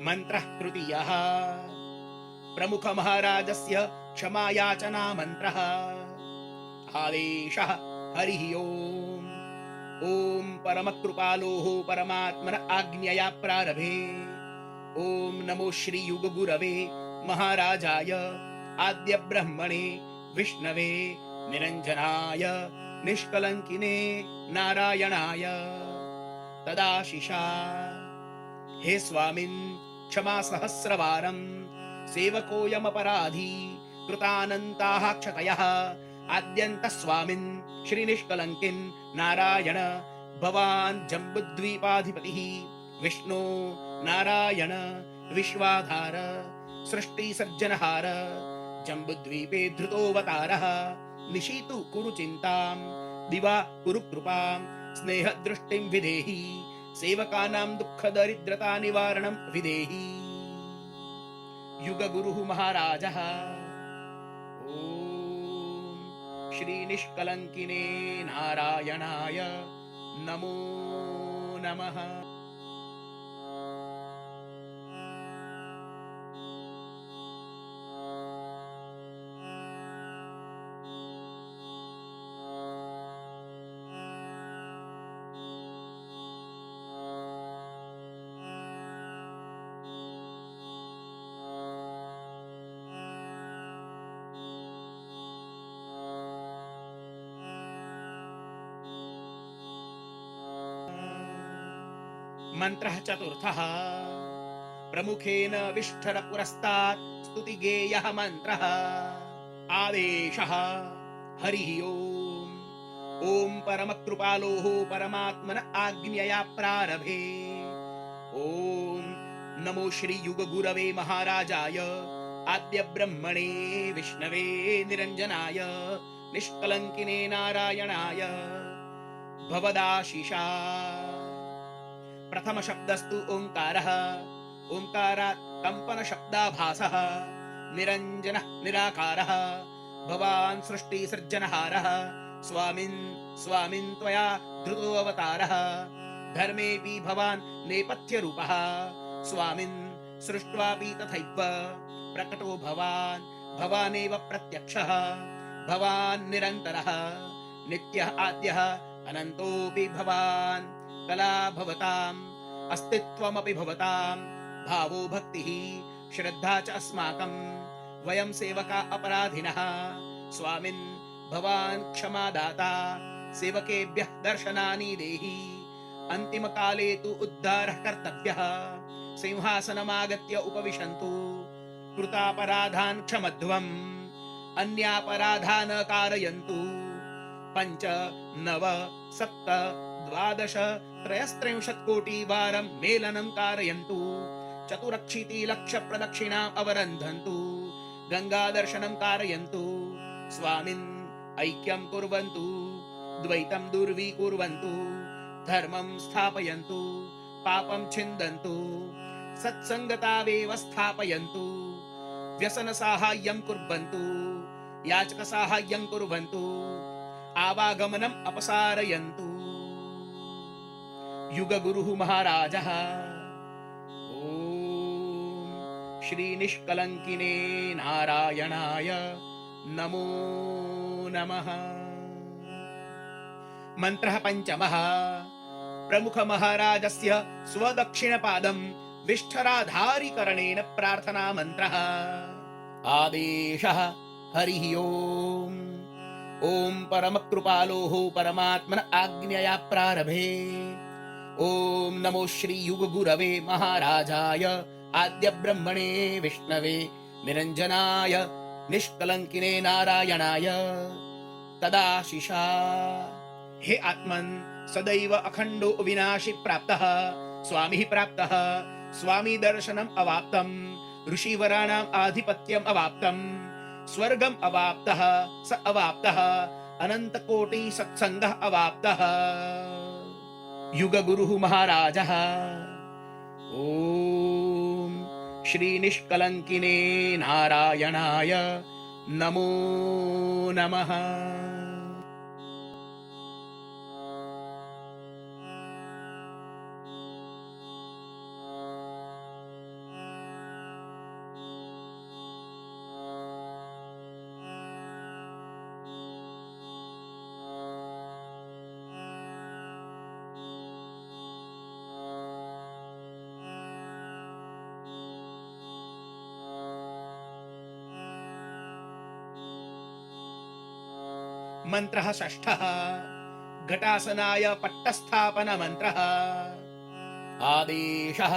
मन्त्रः तृतीयः। प्रमुख महाराजस्य क्षमायाचना मन्त्रः। आदेशः हरिः ओम्। ॐ परमकृपालोः परमात्मन आज्ञया प्रारभे। ॐ नमो श्री युगगुरवे महाराजाय आद्य ब्रह्मणे विष्णवे निरञ्जनाय निष्कलंकिने नारायणाय तदाशिषा। हे स्वामिन् क्षमा सहस्रवारं सेवकोऽयमपराधी कृतानन्ताः क्षतयः आद्यन्तः स्वामिन् श्रीनिष्कलङ्किन् नारायण भवान् जम्बुद्वीपाधिपतिः विष्णु नारायण विश्वाधार सृष्टिसर्जनहार जम्बुद्वीपे धृतोऽवतारः निशीतु कुरु चिन्तां दिवा कुरु कृपां स्नेहदृष्टिं विधेहि सेवकानां दुःखदरिद्रता निवारणं विधेहि। युगगुरुः महाराजः। ॐ श्री निष्कलंकिने नारायणाय नमो नमः। मन्त्रः चतुर्थः। प्रमुखेन विष्ठर पुरस्तात् स्तुतिगेयः मन्त्रः। आदेशः हरिः ओम्। ॐ परमकृपालोः परमात्मन आज्ञया प्रारभे। ॐ नमो श्री युगगुरवे महाराजाय आद्य ब्रह्मणे विष्णवे निरञ्जनाय निष्कलंकिने नारायणाय भवदाशिषा। प्रथम शब्दस्तु ओंकारः। ओंकारात् कंपन शब्दाभासः। निरंजनः निराकारः। भवान् सृष्टि सृजनहारः स्वामिन् स्वामिन् त्वया धृतो अवतारः। धर्मेऽपि भवान् नेपथ्य रूपः स्वामिन् सृष्ट्वापि तथैव प्रकटो भवान् भवानेव प्रत्यक्षः। भवान् निरन्तरः नित्यः आद्यः अनन्तोऽपि भवान्। कला भवताम् अस्तित्वमपि भवताम् भावो भक्तिः श्रद्धा च अस्माकं वयं सेवका अपराधिनः स्वामिन् भवान् क्षमादाता सेवकेभ्यः दर्शनानि देहि अन्तिमकाले तु उद्धारः कर्तव्यः सिंहासनमागत्य उपविशन्तु कृतापराधान् क्षमध्वम् अन्यापराधान् कारयन्तु 5 9 7 12 13 कोटिवारं मेलनं कारयन्तु चतुरक्षितिलक्ष प्रदक्षिणाम् अवरन्धन्तु गंगादर्शनं कारयन्तु स्वामिन् ऐक्यं कुर्वन्तु द्वैतं दूर्वीकुर्वन्तु धर्मं स्थापयन्तु पापं छिन्दन्तु सत्संगतावेव स्थापयन्तु व्यसन साहाय्यं कुर्वन्तु याचक साहाय्यं कुर्वन्तु आवागमनम् अपसारयन्तु। युगगुरुः महाराजः। ॐ श्री निष्कलंकिने नारायणाय नमो नमः। मन्त्रः पंचमः। प्रमुख महाराजस्य स्वदक्षिणपादं विष्ठराधारीकरणेन प्रार्थना मन्त्रः। आदेशः हरिः ओम्। ॐ परमकृपालोः परमात्मन आज्ञया प्रारभे। ॐ नमो श्री युगगुरवे महाराजाय आद्य ब्रह्मणे विष्णवे निरञ्जनाय निष्कलंकिने नारायणाय तदाशिषा। हे आत्मन् सदैव अखण्डो विनाशि प्राप्तः स्वामी प्राप्तः स्वामी दर्शनम् अवाप्तम् ऋषिवराणाम् आधिपत्यम् अवाप्तम् स्वर्गम् अवाप्तः स अवाप्तः अनन्तकोटि सत्संगः अवाप्तः। युगगुरुः महाराजः। ॐ श्री निष्कलंकिने नारायणाय नमो नमः। मन्त्रः षष्ठः घटासनाय पट्टस्थापन मन्त्रः आदेशः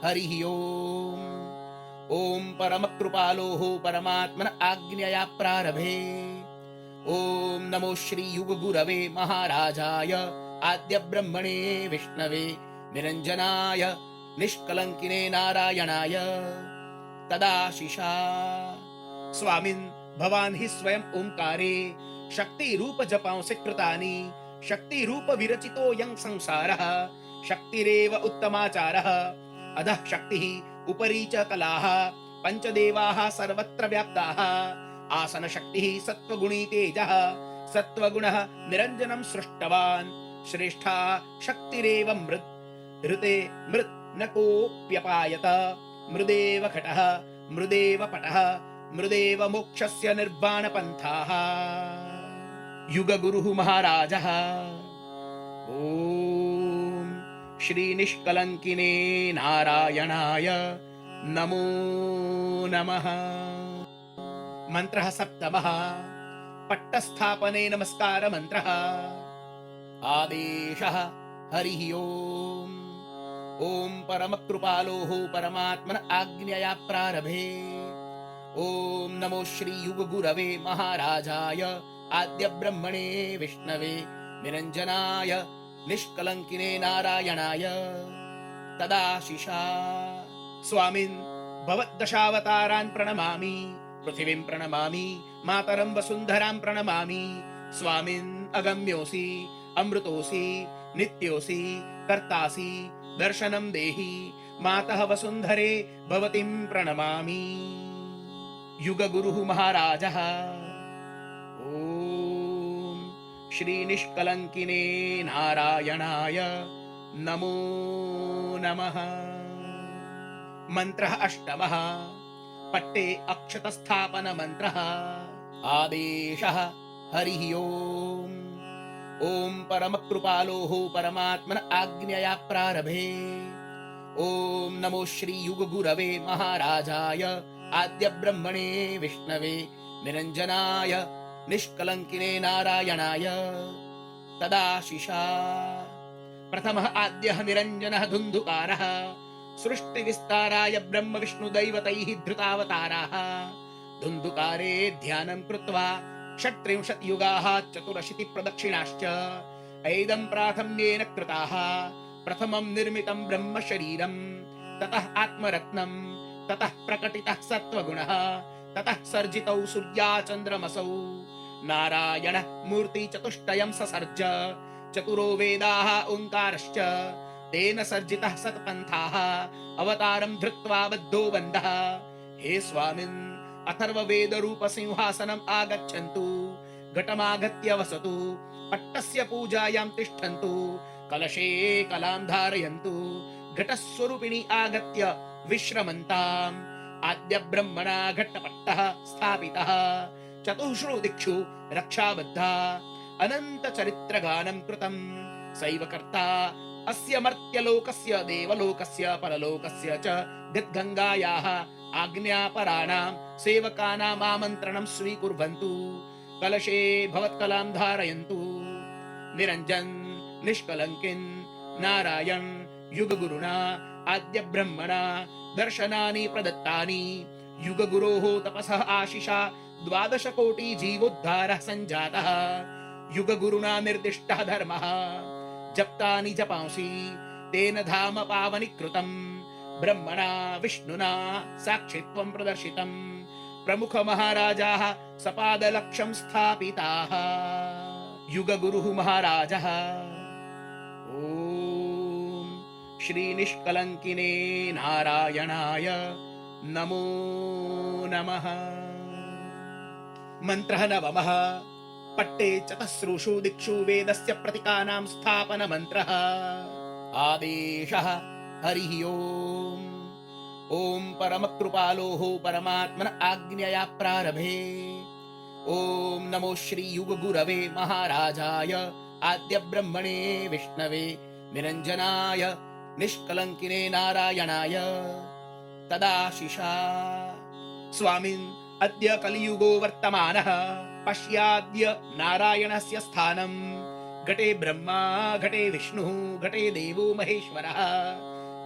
हरिः ओम् ॐ परमकृपालोः परमात्मन आज्ञया प्रारभे ॐ नमो श्री युगगुरवे महाराजाय आद्य ब्रह्मणे विष्णवे निरञ्जनाय निष्कलङ्किने नारायणाय तदाशिषा। स्वामिन् भवान् हि स्वयं ओंकारे शक्ति रूप जपांसि कृतानि शक्ति रूप विरचितो यं संसारः शक्तिरेव उत्तमाचारः अधः शक्तिः उपरि च कलाः पंचदेवाः सर्वत्र व्याप्ताः आसन शक्तिः सत्वगुणी तेजः सत्वगुणः निरञ्जनं सृष्टवान् श्रेष्ठा शक्तिरेव मृत् ऋते मृत् न कोऽप्यपायत मृदेव घटः मृदेव पटः मृदेव मोक्षस्य निर्वाणपन्थाः। युगगुरुः महाराजः ॐ श्री निष्कलङ्किने नारायणाय नमो नमः। मन्त्रः सप्तमः पट्टस्थापने नमस्कार मन्त्रः आदेशः हरिः ओम् ॐ परमकृपालोः परमात्मन आज्ञया प्रारभे ॐ नमो श्री युगगुरवे महाराजाय आद्य ब्रह्मणे विष्णवे निरञ्जनाय निष्कलङ्किने नारायणाय तदाशिषा। स्वामिन् भवद्दशावतारान् प्रणमामि पृथिवीं प्रणमामि मातरं वसुन्धरां प्रणमामि स्वामिन् अगम्योऽसि अमृतोऽसि नित्योऽसि कर्तासि दर्शनं देहि मातः वसुन्धरे भवतीं प्रणमामि। युगगुरुः महाराजः ॐ श्री निष्कलङ्किने नारायणाय नमो नमः। मन्त्रः अष्टमः पट्टे अक्षतस्थापन मन्त्रः आदेशः हरिः ओम् ॐ परमकृपालोः परमात्मन आज्ञया प्रारभे ॐ नमो श्री युगगुरवे महाराजाय आद्य ब्रह्मणे विष्णवे निरञ्जनाय निष्कलङ्किने नारायणाय तदाशिषा। प्रथमः आद्यः निरञ्जनः धुन्धुकारः सृष्टिविस्ताराय ब्रह्म विष्णुदैवतैः धृतावताराः धुन्धुकारे ध्यानं कृत्वा 36 युगाः 84 प्रदक्षिणाश्च ऐदं प्राथम्येन कृताः। प्रथमं निर्मितं ब्रह्म शरीरं ततः आत्मरत्नं ततः प्रकटितः सत्वगुणः ततः सर्जितौ सूर्याचन्द्रमसौ नारायणः मूर्ति चतुष्टयं ससर्ज चतुरो वेदाः ओंकारश्च तेन सर्जितः सत्पन्थाः अवतारं धृत्वा बद्धो बन्धः। हे स्वामिन् अथर्ववेद रूप सिंहासनम् आगच्छन्तु घटमागत्य वसतु पट्टस्य पूजायां तिष्ठन्तु कलशे कलां धारयन्तु घटस्वरूपिणी आगत्य विश्रमन्ताम्। आद्य ब्रह्मणा घटपट्टः स्थापितः चतुर्षु दिक्षु रक्षाबद्धा अनन्त चरित्रगानं कृतं सैव कर्ता अस्य मर्त्यलोकस्य देवलोकस्य परलोकस्य च गद्गङ्गायाः आज्ञापराणां सेवकानाम् आमन्त्रणं स्वीकुर्वन्तु कलशे भवत्कलां धारयन्तु। निरञ्जन निष्कलङ्किन् नारायण युगगुरुणा आद्य ब्रह्मणा दर्शनानि प्रदत्तानि युगगुरोः तपसः आशिषा 12 कोटि जीवोद्धारः सञ्जातः। युगगुरुणा निर्दिष्टः धर्मः जप्तानि जपांसि तेन धाम पावनीकृतं ब्रह्मणा विष्णुना साक्षित्वं प्रदर्शितं प्रमुख महाराजाः सपादलक्ष्यं स्थापिताः। युगगुरुः महाराजः ॐ श्री निष्कलङ्किने नारायणाय नमो नमः। मन्त्रः नवमः पट्टे चतस्रुषु दिक्षु वेदस्य प्रतीकानां स्थापन मन्त्रः आदेशः हरिः ओम् ॐ परमकृपालोः परमात्मन आज्ञया प्रारभे ॐ नमो श्री युगगुरवे महाराजाय आद्य ब्रह्मणे विष्णवे निरञ्जनाय निष्कलङ्किने नारायणाय तदाशिषा। स्वामिन् अद्य कलियुगो वर्तमानः पश्याद्य नारायणस्य स्थानं घटे ब्रह्मा घटे विष्णुः घटे देवो महेश्वरः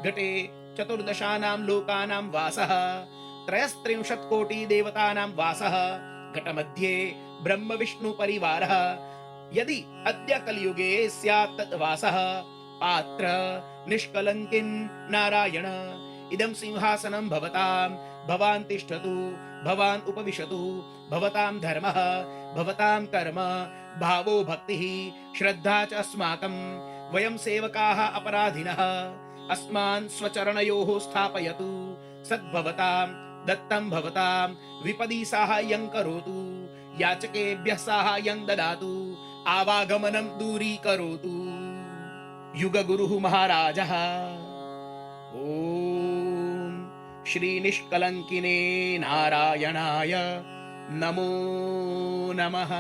घटे चतुर्दशानां लोकानां वासः 33 कोटि देवतानां वासः घटमध्ये ब्रह्म विष्णु परिवारः यदि अद्य कलियुगे स्यात् तत् वासः पात्र निष्कलङ्किन् नारायण इदं सिंहासनं भवतां भवान् तिष्ठतु भवान् उपविशतु भवतां धर्मः भवतां कर्म भावो भक्तिः श्रद्धा च अस्माकं वयं सेवकाः अपराधिनः अस्मान् स्वचरणयोः स्थापयतु सद्भवतां दत्तं भवतां विपदि साहाय्यं करोतु याचकेभ्यः साहाय्यं ददातु आवागमनं दूरीकरोतु युगगुरुः महाराजः ॐ श्री निष्कलङ्किने नारायणाय नमो नमः।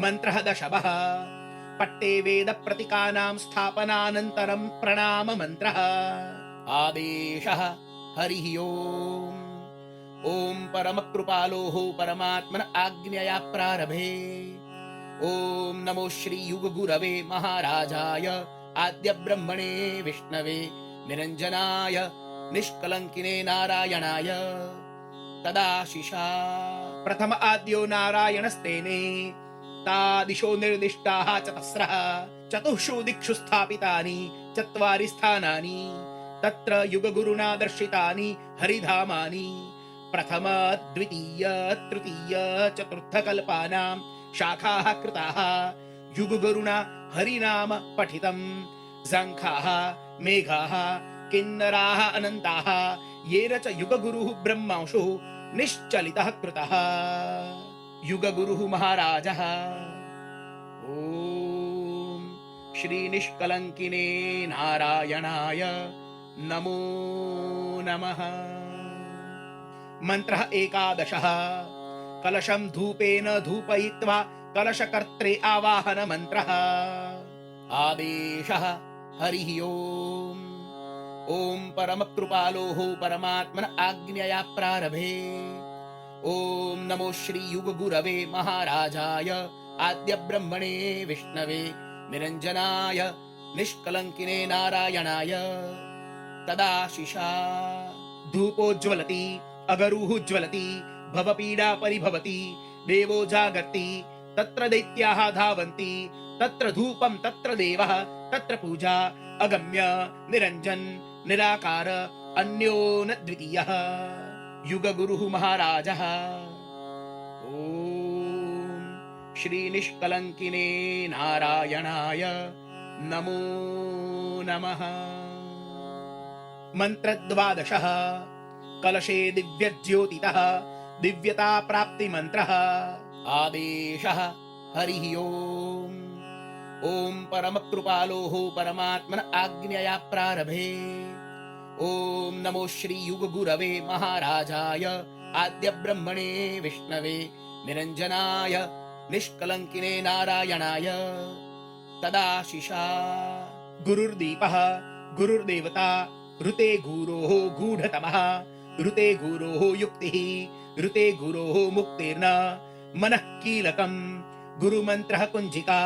मन्त्रः दशमः पट्टे वेद प्रतीकानां स्थापनानन्तरं प्रणाम मन्त्रः आदेशः हरिः ओम् ॐ परमकृपालोः परमात्मन आज्ञया प्रारभे ॐ नमो श्री युगगुरवे महाराजाय आद्य ब्रह्मणे विष्णवे निरञ्जनाय निष्कलङ्किने नारायणाय तदाशिषा प्रथम आद्यो नारायणस्तेने तादिशो निर्दिष्टाः चतस्रः चतुःषु दिक्षु स्थापितानि चत्वारि स्थानानि तत्र युगगुरुना दर्शितानि हरिधामानि प्रथम द्वितीय तृतीय चतुर्थ कल्पानां शाखाः कृताः युगगुरुना हरिनाम पठितं शङ्खाः मेघाः किन्नराः अनन्ताः येन च युगगुरुः ब्रह्मांशुः निश्चलितः कृतः युगगुरुः महाराजः ॐ श्री निष्कलङ्किने नारायणाय नमो नमः। मन्त्रः एकादशः कलशं धूपेन धूपयित्वा कलशकर्त्रे आवाहन मन्त्रः आदेशः हरिः ओम् ॐ परमकृपालोः परमात्मन आज्ञया प्रारभे ॐ नमो श्री युगगुरवे महाराजाय आद्य ब्रह्मणे विष्णवे निरञ्जनाय निष्कलङ्किने नारायणाय तदाशिषा धूपोज्ज्वलति अगरुः ज्वलति भवपीडा परिभवति देवो जागर्ति तत्र दैत्याः धावन्ति तत्र धूपं तत्र देवः तत्र पूजा अगम्य निरञ्जन निराकार अन्यो न द्वितीयः युगगुरुः महाराजः ॐ श्री निष्कलङ्किने नारायणाय नमो नमः। मन्त्रद्वादशः कलशे दिव्यज्योतितः दिव्यता प्राप्ति मन्त्रः आदेशः हरिः ओम् ॐ परमकृपालोः परमात्मन आज्ञया प्रारभे ॐ नमो श्री युगगुरवे महाराजाय आद्य ब्रह्मणे विष्णवे निरञ्जनाय निष्कलङ्किने नारायणाय तदाशिषा गुरुर्दीपः गुरुर्देवता ऋते गुरोः गूढतमः ऋते गुरोः युक्तिः ऋते गुरोः मुक्तिर्न मनः कीलकम् गुरुमन्त्रः कुञ्जिका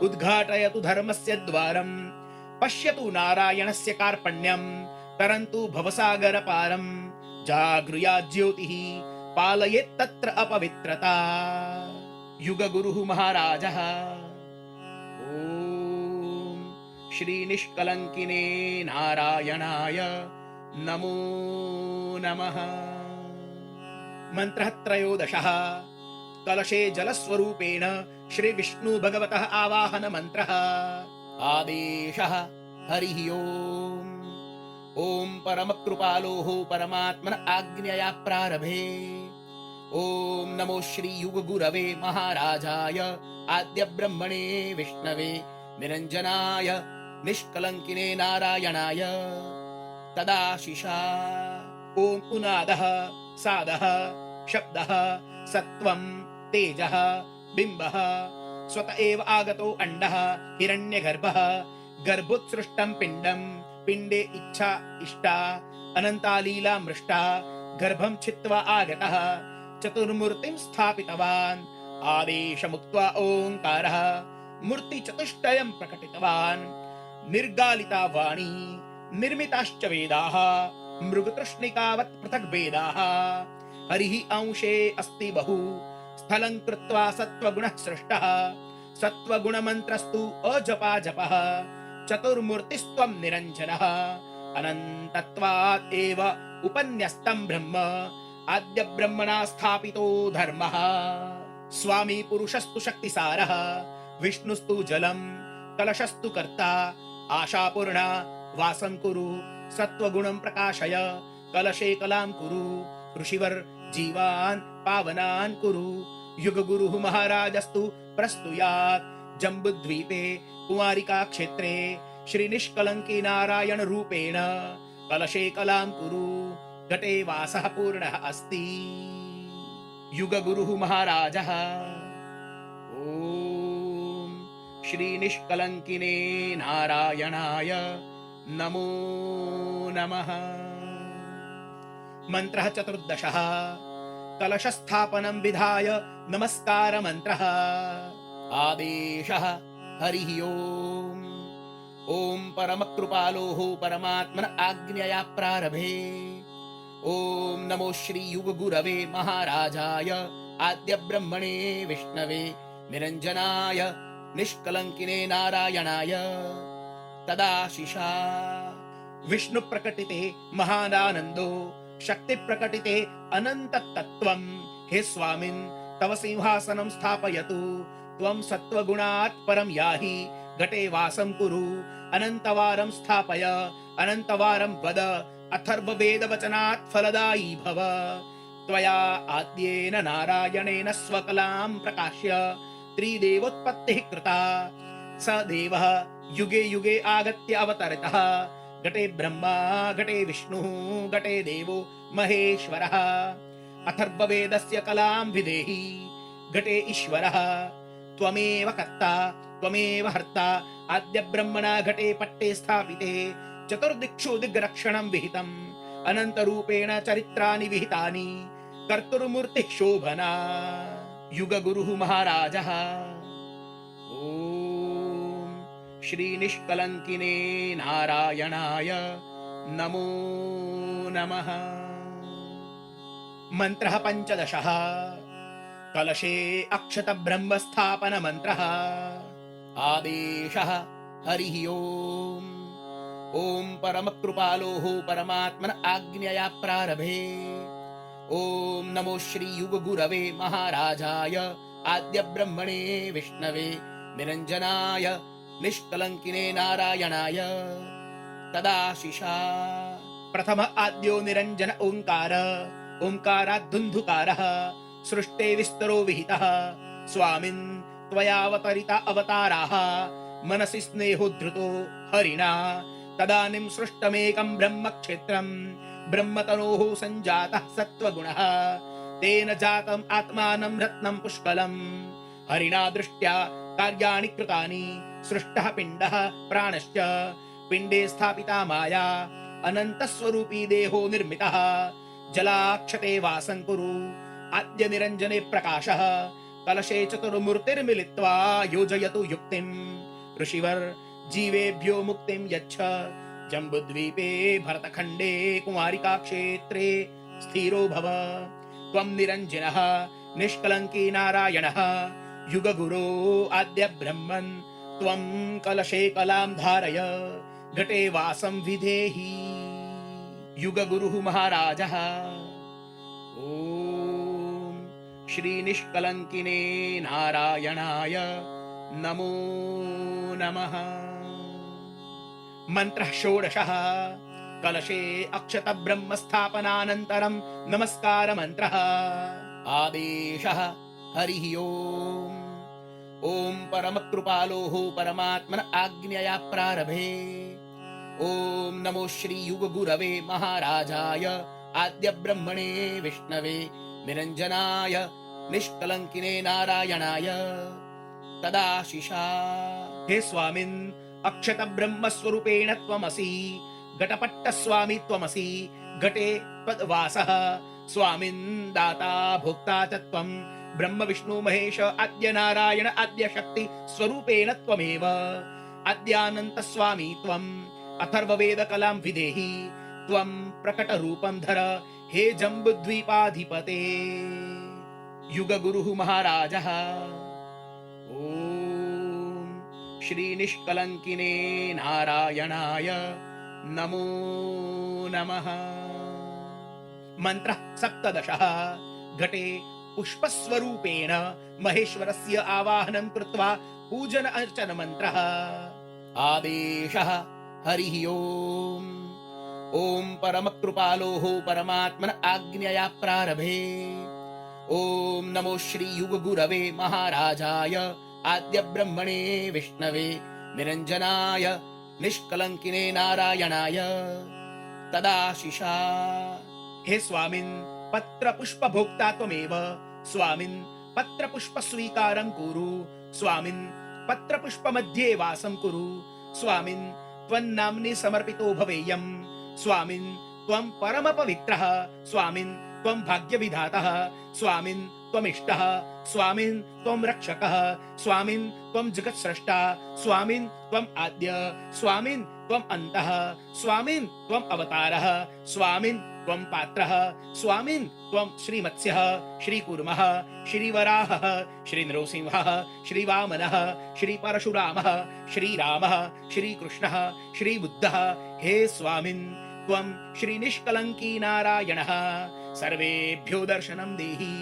उद्घाटयतु धर्मस्य द्वारम् पश्यतु नारायणस्य कार्पण्यम् तरन्तु भवसागरपारम् जागृयात् ज्योतिः पालयेत् तत्र अपवित्रता युगगुरुः महाराजः ॐ श्री निष्कलङ्किने नारायणाय नमो नमः। मन्त्रः त्रयोदशः कलशे जलस्वरूपेण श्री विष्णु भगवतः आवाहन मन्त्रः आदेशः हरिः ओम्। ॐ परमकृपालोः परमात्मन आज्ञया प्रारभे। ॐ नमो श्री युगगुरवे महाराजाय आद्यब्रह्मणे विष्णवे निरञ्जनाय निष्कलङ्किने नारायणाय तदाशिषा। ॐ उनादः सादः शब्दः सत्त्वं तेजः बिम्बः स्वत एव आगतो अण्डः हिरण्यगर्भः गर्भोत्सृष्टं पिण्डं पिण्डे इच्छा इष्टा अनन्ता लीला मृष्टा गर्भं छित्त्वा आगतः चतुर्मूर्तिं स्थापितवान् आदेशमुक्त्वा ओङ्कारः मूर्तिचतुष्टयं प्रकटितवान् निर्गालिता वाणी निर्मिताश्च वेदाः मृगतृष्णिकावत् पृथग् वेदाः हरिः अंशे अस्ति बहु स्थलं कृत्वा सत्त्वगुणः सृष्टः सत्त्वगुणमन्त्रस्तु अजपा जपः चतुर्मूर्तिस्त्वं निरञ्जनः अनन्तत्वात् एव उपन्यस्तं ब्रह्म आद्य ब्रह्मणा स्थापितो धर्मः स्वामी पुरुषस्तु शक्तिसारः विष्णुस्तु जलं कलशस्तु कर्ता आशापूर्णा वासं कुरु सत्त्वगुणं प्रकाशय कलशे कलां कुरु ऋषिवर जीवान् पावनान् कुरु युगगुरुः महाराजस्तु प्रस्तुयात् जम्बुद्वीपे कुमारिका क्षेत्रे श्रीनिष्कलङ्की नारायण रूपेण कलशे कलां कुरु घटे वासः पूर्णः अस्ति युगगुरुः महाराजः। ॐ श्रीनिष्कलङ्किने नारायणाय नमो नमः। मन्त्रः चतुर्दशः। कलशस्थापनं विधाय नमस्कार मन्त्रः। आदेशः हरिः ओम्। ॐ परमकृपालोः परमात्मन आज्ञया प्रारभे। ॐ नमो श्री युगगुरवे महाराजाय आद्यब्रह्मणे विष्णवे निरञ्जनाय निष्कलङ्किने नारायणाय तदाशिषा। विष्णु प्रकटिते महानानन्दो शक्ति प्रकटिते अनंत तत्त्वं हे स्वामिन् तव सिंहासनं स्थापयतु त्वं सत्त्वगुणात् परं याहि घटे वासं कुरु अनन्तवारं स्थापय अनन्तवारं वद अथर्ववेदवचनात् फलदायी भव त्वया आद्येन नारायणेन स्वकलां प्रकाश्य त्रिदेवोत्पत्तिः कृता स देवः युगे युगे आगत्य अवतरितः घटे ब्रह्मा घटे विष्णुः घटे देवो महेश्वरः अथर्ववेदस्य कलां विदेहि घटे ईश्वरः त्वमेव कर्ता त्वमेव हर्ता आद्य ब्रह्मणा घटे पट्टे स्थापिते चतुर्दिक्षु दिग्रक्षणं विहितम् अनन्तरूपेण चरित्राणि विहितानि कर्तुर्मूर्तिः शोभना युगगुरुः महाराजः। ॐ श्रीनिष्कलङ्किने नारायणाय नमो नमः। मन्त्रः पञ्चदशः। कलशे अक्षत ब्रह्मस्थापन मन्त्रः। आदेशः हरिः ओम्। ॐ परमकृपालोः परमात्मन आज्ञया प्रारभे। ॐ नमो श्री युगगुरवे महाराजाय आद्यब्रह्मणे विष्णवे निरञ्जनाय निष्कलङ्किने नारायणाय तदाशिषा। प्रथम आद्यो निरञ्जन ओङ्कार ओङ्कारात् धुन्धुकारः सृष्टे विस्तरो विहितः स्वामिन् त्वयावतरिता अवताराः मनसि स्नेहोद्धृतो हरिणा तदानीं सृष्टमेकं ब्रह्मक्षेत्रं ब्रह्मतनोः सञ्जातः सत्त्वगुणः तेन जातम् आत्मानं रत्नं पुष्कलम् हरिणा दृष्ट्या कार्याणि कृतानि सृष्टः पिण्डः प्राणश्च पिण्डे स्थापिता माया अनन्तस्वरूपी देहो निर्मितः जलाक्षते वासं कुरु आद्य निरञ्जने प्रकाशः कलशे चतुर्मूर्तिर्मिलित्वा योजयतु युक्तिम् ऋषिवर जीवेभ्यो मुक्तिं यच्छ जम्बुद्वीपे भरतखण्डे कुमारिका क्षेत्रे स्थिरो भव त्वं निरञ्जनः निष्कलङ्की नारायणः युगगुरो आद्य ब्रह्मन् त्वं कलशे कलां धारय घटे वासं विधेहि युगगुरुः महाराजः। ॐ श्रीनिष्कलङ्किने नारायणाय नमो नमः। मन्त्रः षोडशः कलशे अक्षत ब्रह्म स्थापनानन्तरं नमस्कार मन्त्रः आदेशः हरिः ओम् ॐ परमकृपालोः परमात्मन आज्ञया प्रारभे ॐ नमो श्री युगगुरवे महाराजाय आद्य ब्रह्मणे विष्णवे निरञ्जनाय निष्कलंकिने नारायणाय तदाशिषा। हे स्वामिन् अक्षत ब्रह्म स्वरूपेण त्वमसि घटपट्ट स्वामी त्वमसि घटे त्वद्वासः स्वामिन् दाता भोक्ता च त्वं ब्रह्म विष्णु महेश आद्य नारायण आद्य शक्ति स्वरूपेण त्वमेव आद्यानन्त स्वामी त्वम् अथर्ववेद कलां विदेहि त्वं प्रकट रूपं धर हे जम्बुद्वीपाधिपते। युग गुरुः महाराजः ॐ श्री निष्कलंकिने नारायणाय नमो नमः। मन्त्रः सप्तदशः घटे पुष्पस्वरूपेण महेश्वरस्य आवाहनं कृत्वा पूजन अर्चन मन्त्रः आदेशः हरिः ओम् ॐ परमकृपालोः परमात्मन आज्ञया प्रारभे ॐ नमो श्री युगगुरवे महाराजाय आद्य ब्रह्मणे विष्णवे निरञ्जनाय निष्कलंकिने नारायणाय तदाशिषा। हे स्वामिन् पत्र पुष्प भोक्ता त्वमेव स्वामिन् पत्र पुष्प स्वीकारं कुरु स्वामिन् पत्र पुष्प मध्ये वासं कुरु स्वामिन् त्वन्नाम्नि समर्पितो भवेयम् स्वामिन् त्वं परम पवित्रः स्वामिन् त्वं भाग्यविधातः स्वामिन् त्वमिष्टः स्वामिन् त्वं रक्षकः स्वामिन् त्वं जगत्स्रष्टा स्वामिन् त्वम् आद्य स्वामिन् त्वम् अन्तः स्वामिन् त्वम् अवतारः स्वामिन् त्वं पात्रः स्वामिन् त्वं श्रीमत्स्यः श्रीकूर्मः श्रीवराहः श्रीनृसिंहः श्रीवामनः श्रीपरशुरामः श्रीरामः श्रीकृष्णः श्रीबुद्धः। हे स्वामिन् त्वं श्रीनिष्कलंकी नारायणः सर्वेभ्यो दर्शनं देहि।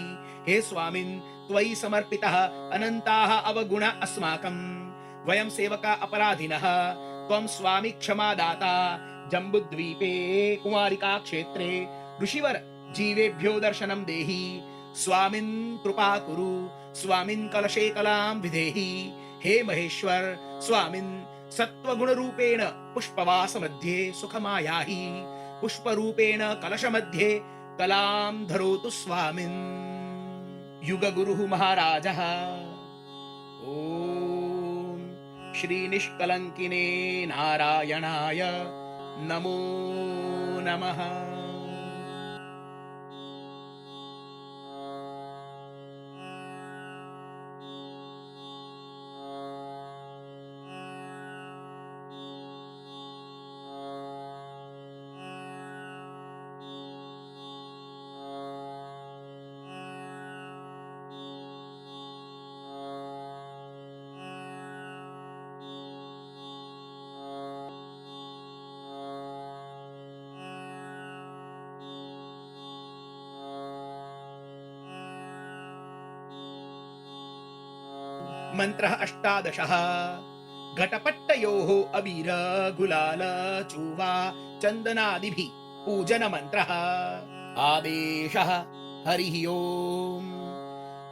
हे स्वामिन् त्वयि समर्पितः अनन्ताः अवगुणा अस्माकं वयं सेवका अपराधिनः त्वं स्वामी क्षमादाता जम्बुद्वीपे कुमारिका क्षेत्रे ऋषिवर जीवेभ्यो दर्शनं देहि स्वामिन् कृपा कुरु स्वामिन् कलशे कलां विधेहि। हे महेश्वर स्वामिन् सत्वगुण रूपेण पुष्पवास मध्ये सुखमायाहि पुष्प रूपेण कलश मध्ये कलां धरोतु स्वामिन्। युग गुरुः महाराजः ॐ श्री निष्कलंकिने नारायणाय नमो नमः। मन्त्रः अष्टादशः घटपट्टयोः अबीर गुलाल चूवा चन्दनादिभिः पूजन मन्त्रः आदेशः हरिः ओम्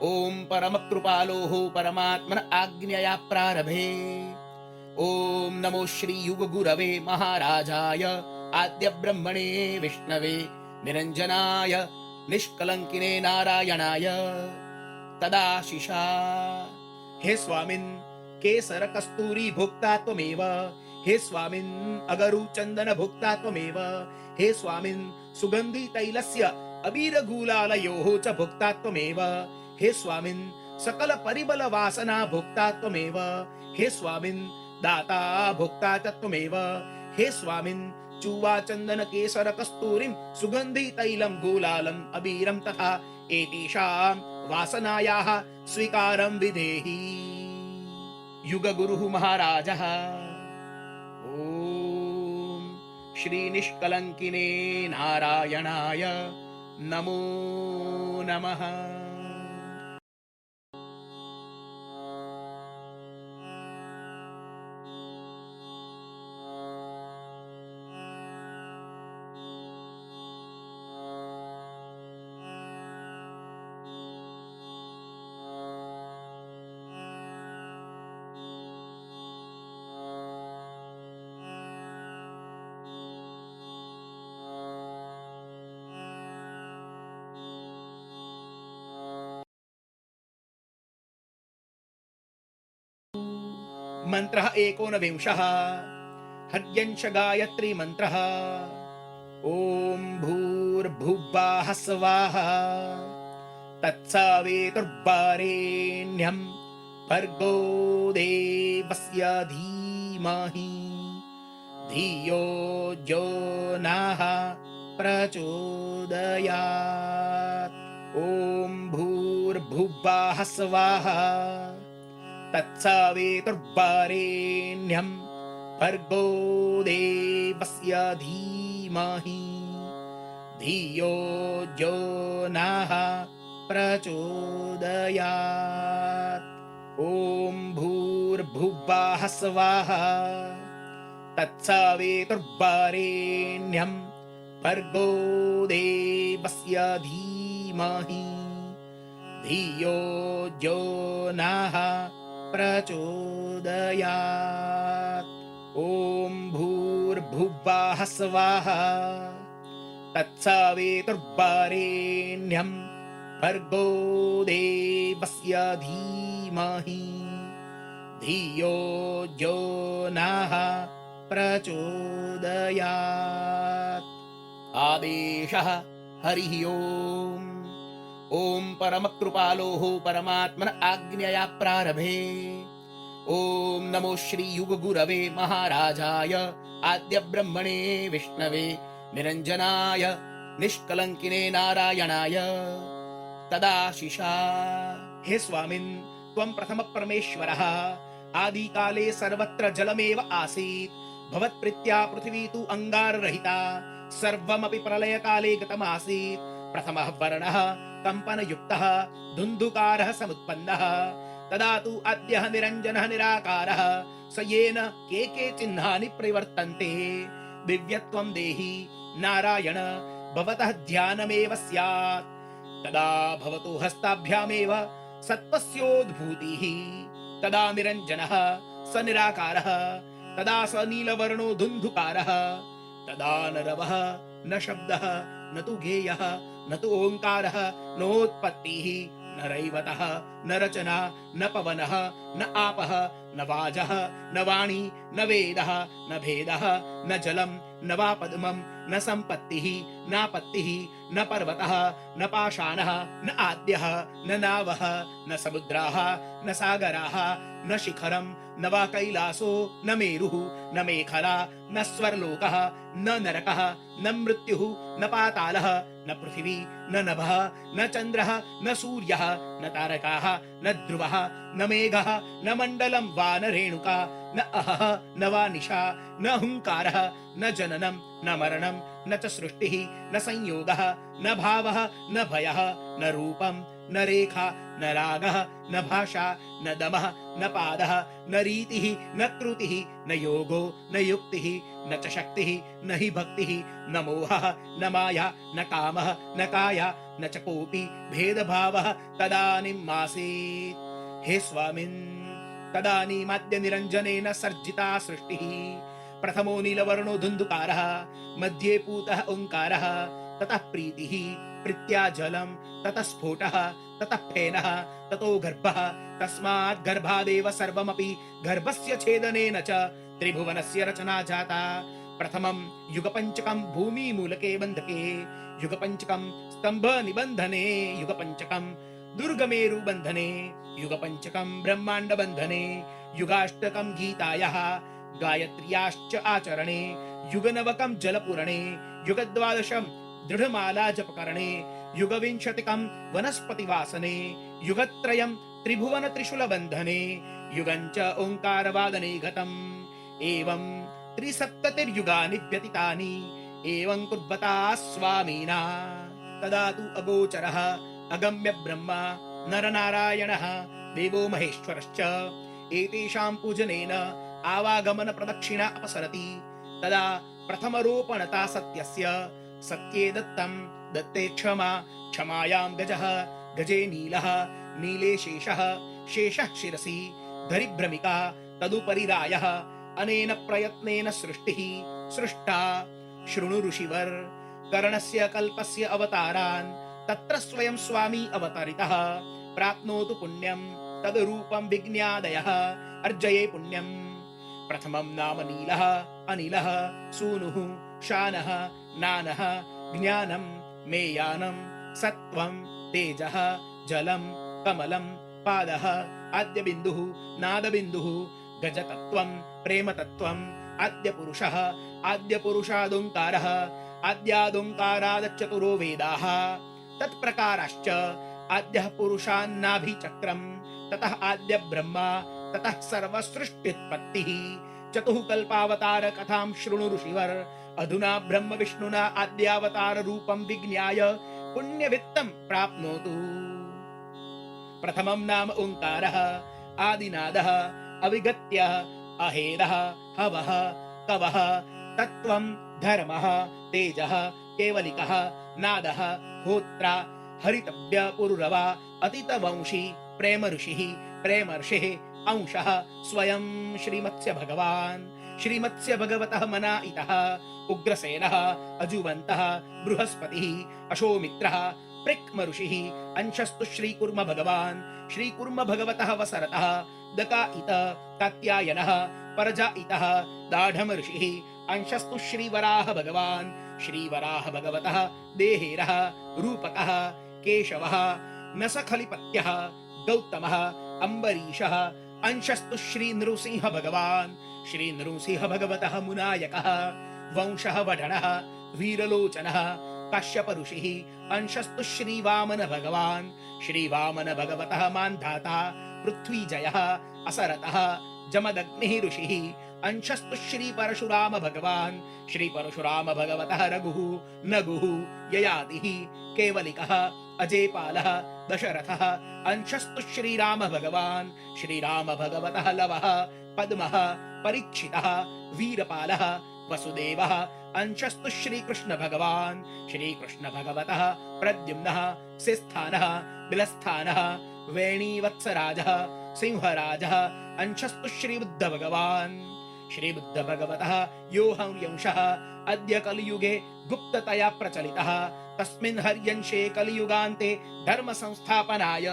ॐ परमकृपालोः परमात्मन आज्ञया प्रारभे ॐ नमो श्री युगगुरवे महाराजाय आद्य ब्रह्मणे विष्णवे निरञ्जनाय निष्कलंकिने नारायणाय तदाशिषा। हे स्वामिन् केसर कस्तूरी भोक्ता त्वमेव हे स्वामिन् अगरु चन्दन भोक्ता त्वमेव हे स्वामिन् सुगन्धि तैलस्य अबीर गुलालयोः च भोक्ता त्वमेव हे स्वामिन् सकल परिबल वासना भोक्ता त्वमेव हे स्वामिन् दाता भोक्ता च त्वमेव हे स्वामिन् चूवा चन्दन केसर कस्तूरीं सुगन्धि तैलं गुलालम् अबीरं तथा एतेषां वासनायाः स्वीकारं विधेहि। युग गुरुः महाराजः ॐ श्री निष्कलंकिने नारायणाय नमो नमः। मन्त्रः एकोनविंशः हर्यञ्च गायत्री मन्त्रः ॐ भूर्भुवः स्वः तत्सवितुर्वरेण्यं भर्गो देवस्य धीमहि धियो यो नः प्रचोदयात् ॐ भूर्भुवः स्वः तत्सवितुर्वरेण्यं भर्गो देवस्य धीमहि धियो यो नः प्रचोदयात् ॐ भूर्भुवः स्वः तत्सवितुर्वरेण्यं भर्गो देवस्य धीमहि धियो यो नः प्रचोदयात् ॐ भूर्भुवः स्वः तत्सवितुर्वरेण्यं भर्गो देवस्य धीमहि धियो यो नः प्रचोदयात् आदेशः हरिः ओम् ॐ परमकृपालोः परमात्मन आज्ञया प्रारभे ॐ नमो श्री युगगुरवे महाराजाय आद्य ब्रह्मणे विष्णवे निरञ्जनाय निष्कलंकिने नारायणाय तदाशिषा। हे स्वामिन् त्वं प्रथम परमेश्वरः आदिकाले सर्वत्र जलमेव आसीत् भवत्प्रीत्या पृथिवी तु अंगाररहिता सर्वमपि प्रलयकाले गतमासीत् प्रथमः वर्णः कंपनयुक्तः धुन्धुकारः समुत्पन्नः तदा तु अद्यः निरञ्जनः निराकारः स येन के चिह्नानि प्रवर्तन्ते दिव्यत्वं देहि नारायण भवतः ध्यानमेव स्यात् तदा भवतु हस्ताभ्यामेव सत्त्वस्योद्भूतिः तदा निरञ्जनः स निराकारः तदा स नीलवर्णो धुन्धुकारः तदा न रवः न शब्दः न तु गेयः न तु ओङ्कारः नोत्पत्तिः न रैवतः न रचना न पवनः न आपः न वाजः न वाणी न वेदः न भेदः न जलं न वा पद्मं न सम्पत्तिः नापत्तिः न पर्वतः न पाषाणः न आद्यः न नावः न समुद्राः न सागराः न शिखरं न वा कैलासो न मेरुः न मेखला न स्वर्लोकः न नरकः न मृत्युः न पातालः न पृथिवी न नभः न चन्द्रः न सूर्यः न तारकाः न ध्रुवः न मेघः न मण्डलं वा न रेणुका न अहः न वा निशा न हुङ्कारः न जननं न मरणं न च सृष्टिः न संयोगः न भावः न भयः न रूपं न रेखा न रागः न भाषा न दमः न पादः न रीतिः न कृतिः न योगो न युक्तिः न च शक्तिः न हि भक्तिः न मोहः न माया न कामः न काया न च कोऽपि भेदभावः तदानीमासीत्। हे स्वामिन् तदानीमाद्य निरञ्जनेन सर्जिता सृष्टिः प्रथमो नीलवर्णो धुन्धुकारः मध्ये पूतः ओङ्कारः ततः प्रीतिः प्रीत्या जलं ततः स्फोटः ततः फेनः ततो गर्भः तस्मात् गर्भादेव सर्वमपि गर्भस्य छेदनेन च त्रिभुवनस्य रचना जाता। प्रथमं युगपञ्चकं भूमिमूलके बन्धके युगपञ्चकं स्तम्भ निबन्धने युगपञ्चकं दुर्गमेरुबन्धने युगपञ्चकं ब्रह्माण्डबन्धने युगाष्टकं गीतायाः गायत्र्याश्च आचरणे युगनवकं जलपूरणे युगद्वादशं दृढमाला जपकरणे युगविंशतिकं वनस्पतिवासने युगत्रयं त्रिभुवन त्रिशूलबन्धने युगञ्च ओङ्कारवादने गतम् एवं त्रिसप्ततिर्युगानि व्यतीतानि एवं कुर्वता स्वामिना। तदा तु अगोचरः अगम्य ब्रह्मा नरनारायणः देवो महेश्वरश्च एतेषां पूजनेन आवागमन प्रदक्षिणा अपसरति। तदा प्रथमरोपणता सत्यस्य सत्ये दत्तं दत्ते क्षमा क्षमायां गजः गजे नीलः नीले शेषः शेषः शिरसि धरिभ्रमिका तदुपरि रायः अनेन प्रयत्नेन सृष्टिः सृष्टा। शृणु ऋषिवर कर्णस्य कल्पस्य अवतारान् तत्र स्वयं स्वामी अवतरितः प्राप्नोतु पुण्यं तद्रूपं विज्ञादयः अर्जये पुण्यम्। प्रथमं नाम नीलः अनिलः सूनुः शानः नानः ज्ञानं मेयानं सत्त्वं तेजः जलं कमलं पादः आद्यबिन्दुः नादबिन्दुः गजतत्त्वं प्रेमतत्त्वम् आद्यपुरुषः आद्यपुरुषादोङ्कारः आद्यादोङ्कारादचतुरो वेदाः तत्प्रकाराश्च आद्यः पुरुषान्नाभिचक्रम् ततः आद्य ब्रह्मा ततः सर्वसृष्टित्पत्तिः। चतुः कल्पावतार कथां शृणु ऋषिवर अधुना ब्रह्म विष्णुना आद्यावतार रूपं विज्ञाय पुण्यवित्तं प्राप्नोतु। प्रथमं नाम ओङ्कारः आदिनादः अविगत्यः अहेदः हवः कवः तत्त्वं धर्मः तेजः केवलिकः नादः होत्रा हरितव्य पुरुरवा अतितवंशी प्रेम ऋषिः प्रेमर्षिः अंशः स्वयं श्रीमत्स्य भगवान् श्रीमत्स्य भगवतः मना इतः उग्रसेनः अजुवन्तः बृहस्पतिः अशोमित्रः प्रिक्म ऋषिः अंशस्तु श्रीकुर्म भगवान् श्रीकुर्म भगवतः वसरतः दका इत कात्यायनः परजा इतः दाढम ऋषिः अंशस्तु श्रीवराह भगवान् श्रीवराह भगवतः देहेरः रूपकः केशवः नसखलिपत्यः गौतमः अम्बरीशः अंशस्तु श्री नृसिंह भगवान् श्री नृसिंह भगवतः मुनायकः वंशः वढनः वीरलोचनः काश्यप ऋषिः अंशस्तु श्री वामन भगवान् श्री वामन भगवतः मान्धाता पृथ्वीजयः असरतः जमदग्निः ऋषिः अंशस्तु श्री परशुराम भगवान् श्री परशुराम भगवतः रघुः नगुः ययातिः केवलिकः अजेपालः दशरथः अंशस्तु श्रीराम भगवान् श्रीराम भगवतः लवः पद्मः परीक्षितः वीरपालः वसुदेवः अंशस्तु श्रीकृष्ण भगवान् श्रीकृष्ण भगवतः प्रद्युम्नः सिस्थानः बिलस्थानः वेणीवत्सराजः सिंहराजः अंशस्तु श्रीबुद्ध भगवान् श्रीबुद्ध भगवतः योऽहंयंशः अद्य कलियुगे गुप्ततया प्रचलितः तस्मिन् हर्यंशे कलियुगान्ते धर्म संस्थापनाय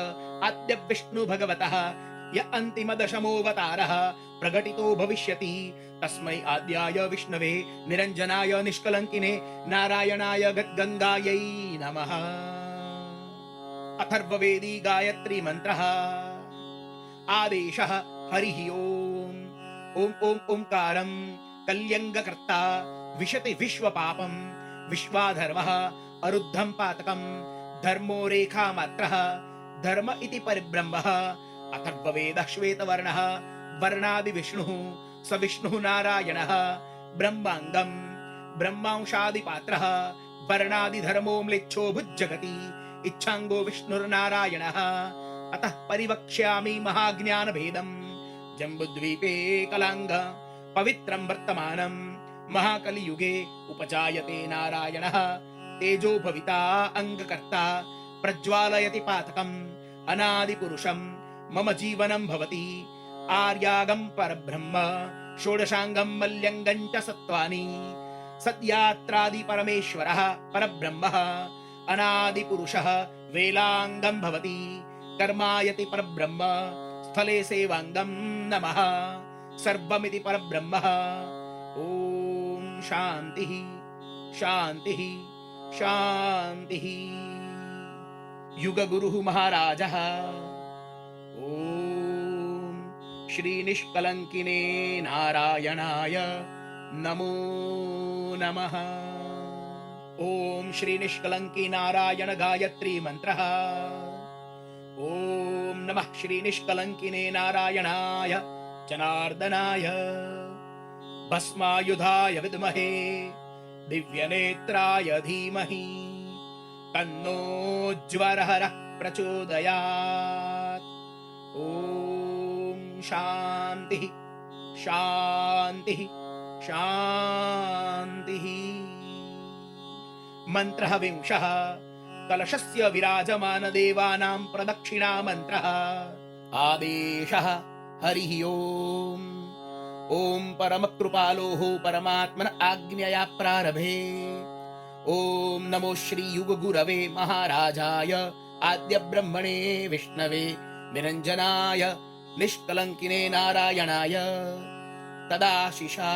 अद्य विष्णु भगवतः य अन्तिम दशमोऽवतारः प्रकटितो भविष्यति तस्मै आद्याय विष्णवे निरञ्जनाय निष्कलङ्किने नारायणाय गद्गङ्गायै नमः। अथर्ववेदी गायत्री मंत्रः आदेशः हरिः ओम् ओम ओम ओंकारं कल्यङ्गकर्ता विशति विश्वपापं विश्वाधर्मः अरुद्धं पातकं धर्मो रेखामात्रः धर्म इति परिब्रह्मः अथर्ववेदः श्वेतवर्णः वर्णादि विष्णुः स विष्णुः नारायणः ब्रह्माङ्गं ब्रह्मांशादिपात्रः वर्णादि धर्मो म्लेच्छो भुज्जगति इच्छाङ्गो विष्णुर्नारायणः अतः परिवक्ष्यामि महाज्ञान भेदम् जम्बुद्वीपे कलांग पवित्रं वर्तमानं महाकलियुगे उपजायते नारायणः तेजो भविता अंगकर्ता प्रज्वालयति पातकम् अनादिपुरुषं मम जीवनं भवति आर्यागं परब्रह्म षोडशांगं मल्यंगं च सत्त्वानि सद्यात्रादि परमेश्वरः परब्रह्मः अनादिपुरुषः वेलांगं भवति कर्मायति परब्रह्म स्थले सेवांगं नमः सर्वमिति परब्रह्मः। ओम शांतिः शांतिः शांतिः। युगगुरुः महाराजः ओम श्री निष्कलंकिने नारायणाय नमो नमः। ओम श्री निष्कलंकी नारायण गायत्री मंत्रः। ओम नमः श्री निष्कलंकिने नारायणाय जनार्दनाय भस्मायुधाय विद्महे दिव्यनेत्राय धीमहि तन्नो ज्वरहरः प्रचोदयात्। ओम शांतिः शांतिः शांतिः। मंत्रः विंशः कलशस्य विराजमान देवानां प्रदक्षिणा मंत्रः। आदेशः हरिः ओम् ओम परमकृपालोः परमात्मन आज्ञया प्रारभे। ओम नमो श्री युग गुरवे महाराजाय आद्य ब्रह्मणे विष्णवे निरञ्जनाय निष्कलङ्किने नारायणाय तदाशिषा।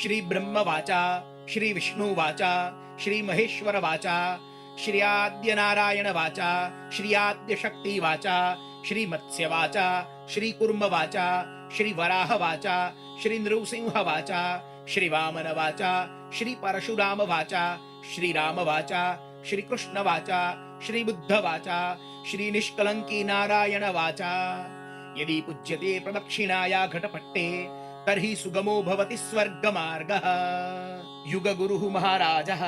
श्री ब्रह्मवाचा, श्री विष्णुवाचा, श्री महेश्वरवाचा, श्री आद्यनारायणवाचा, श्री आद्यशक्तिवाचा, श्री मत्स्यवाचा, श्री कूर्मवाचा, श्री वराहवाचा, श्री नृसिंहवाचा, श्री वामनवाचा, श्री परशुरामवाचा, श्री रामवाचा, श्री कृष्णवाचा, श्री बुद्धवाचा, श्री निष्कलङ्की नारायणवाचा। यदि पूज्यते प्रदक्षिणाया घटपट्टे तर्हि सुगमो भवति स्वर्गमार्गः। युगगुरुः महाराजः।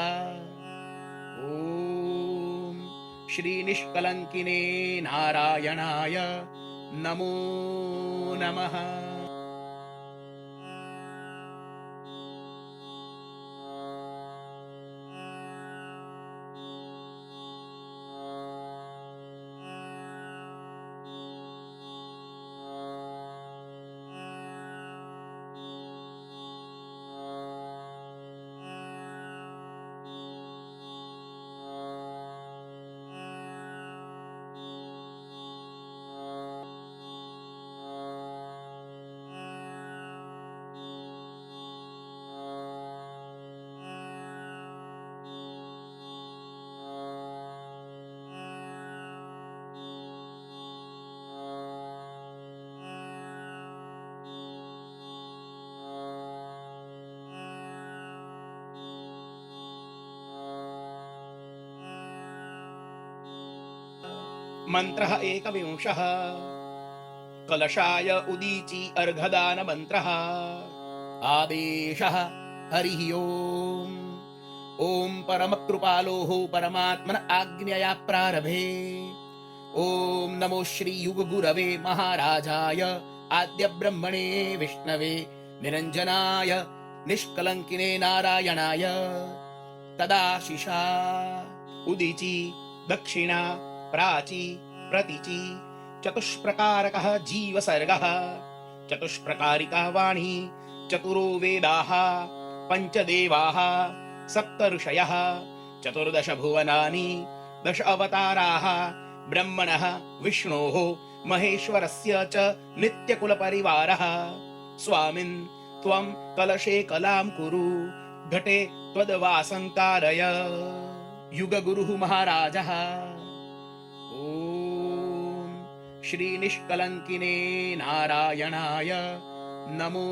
ॐ श्री निष्कलङ्किने नारायणाय नमो नमः। मन्त्रः एकविंशः। कलशाय उदीची अर्घदान मन्त्रः। आदेशः हरिः ओम्। ॐ परमकृपालोः परमात्मन आज्ञया प्रारभे। ॐ नमो श्री युगगुरवे महाराजाय आद्य ब्रह्मणे विष्णवे निरञ्जनाय निष्कलङ्किने नारायणाय तदाशिषा। उदीची, दक्षिणा, प्राची, प्रतीची, चतुष्प्रकारकः जीवसर्गः, चतुष्प्रकारिका वाणी, चतुरो वेदाः, पञ्चदेवाः, सप्त ऋषयः, चतुर्दश भुवनानि, 10 अवताराः, ब्रह्मणः विष्णोः महेश्वरस्य च नित्यकुलपरिवारः। स्वामिन् त्वं कलशे कलां कुरु, घटे त्वद्वासं कारय। युगगुरुः महाराजः। ॐ श्री निष्कलङ्किने नारायणाय नमो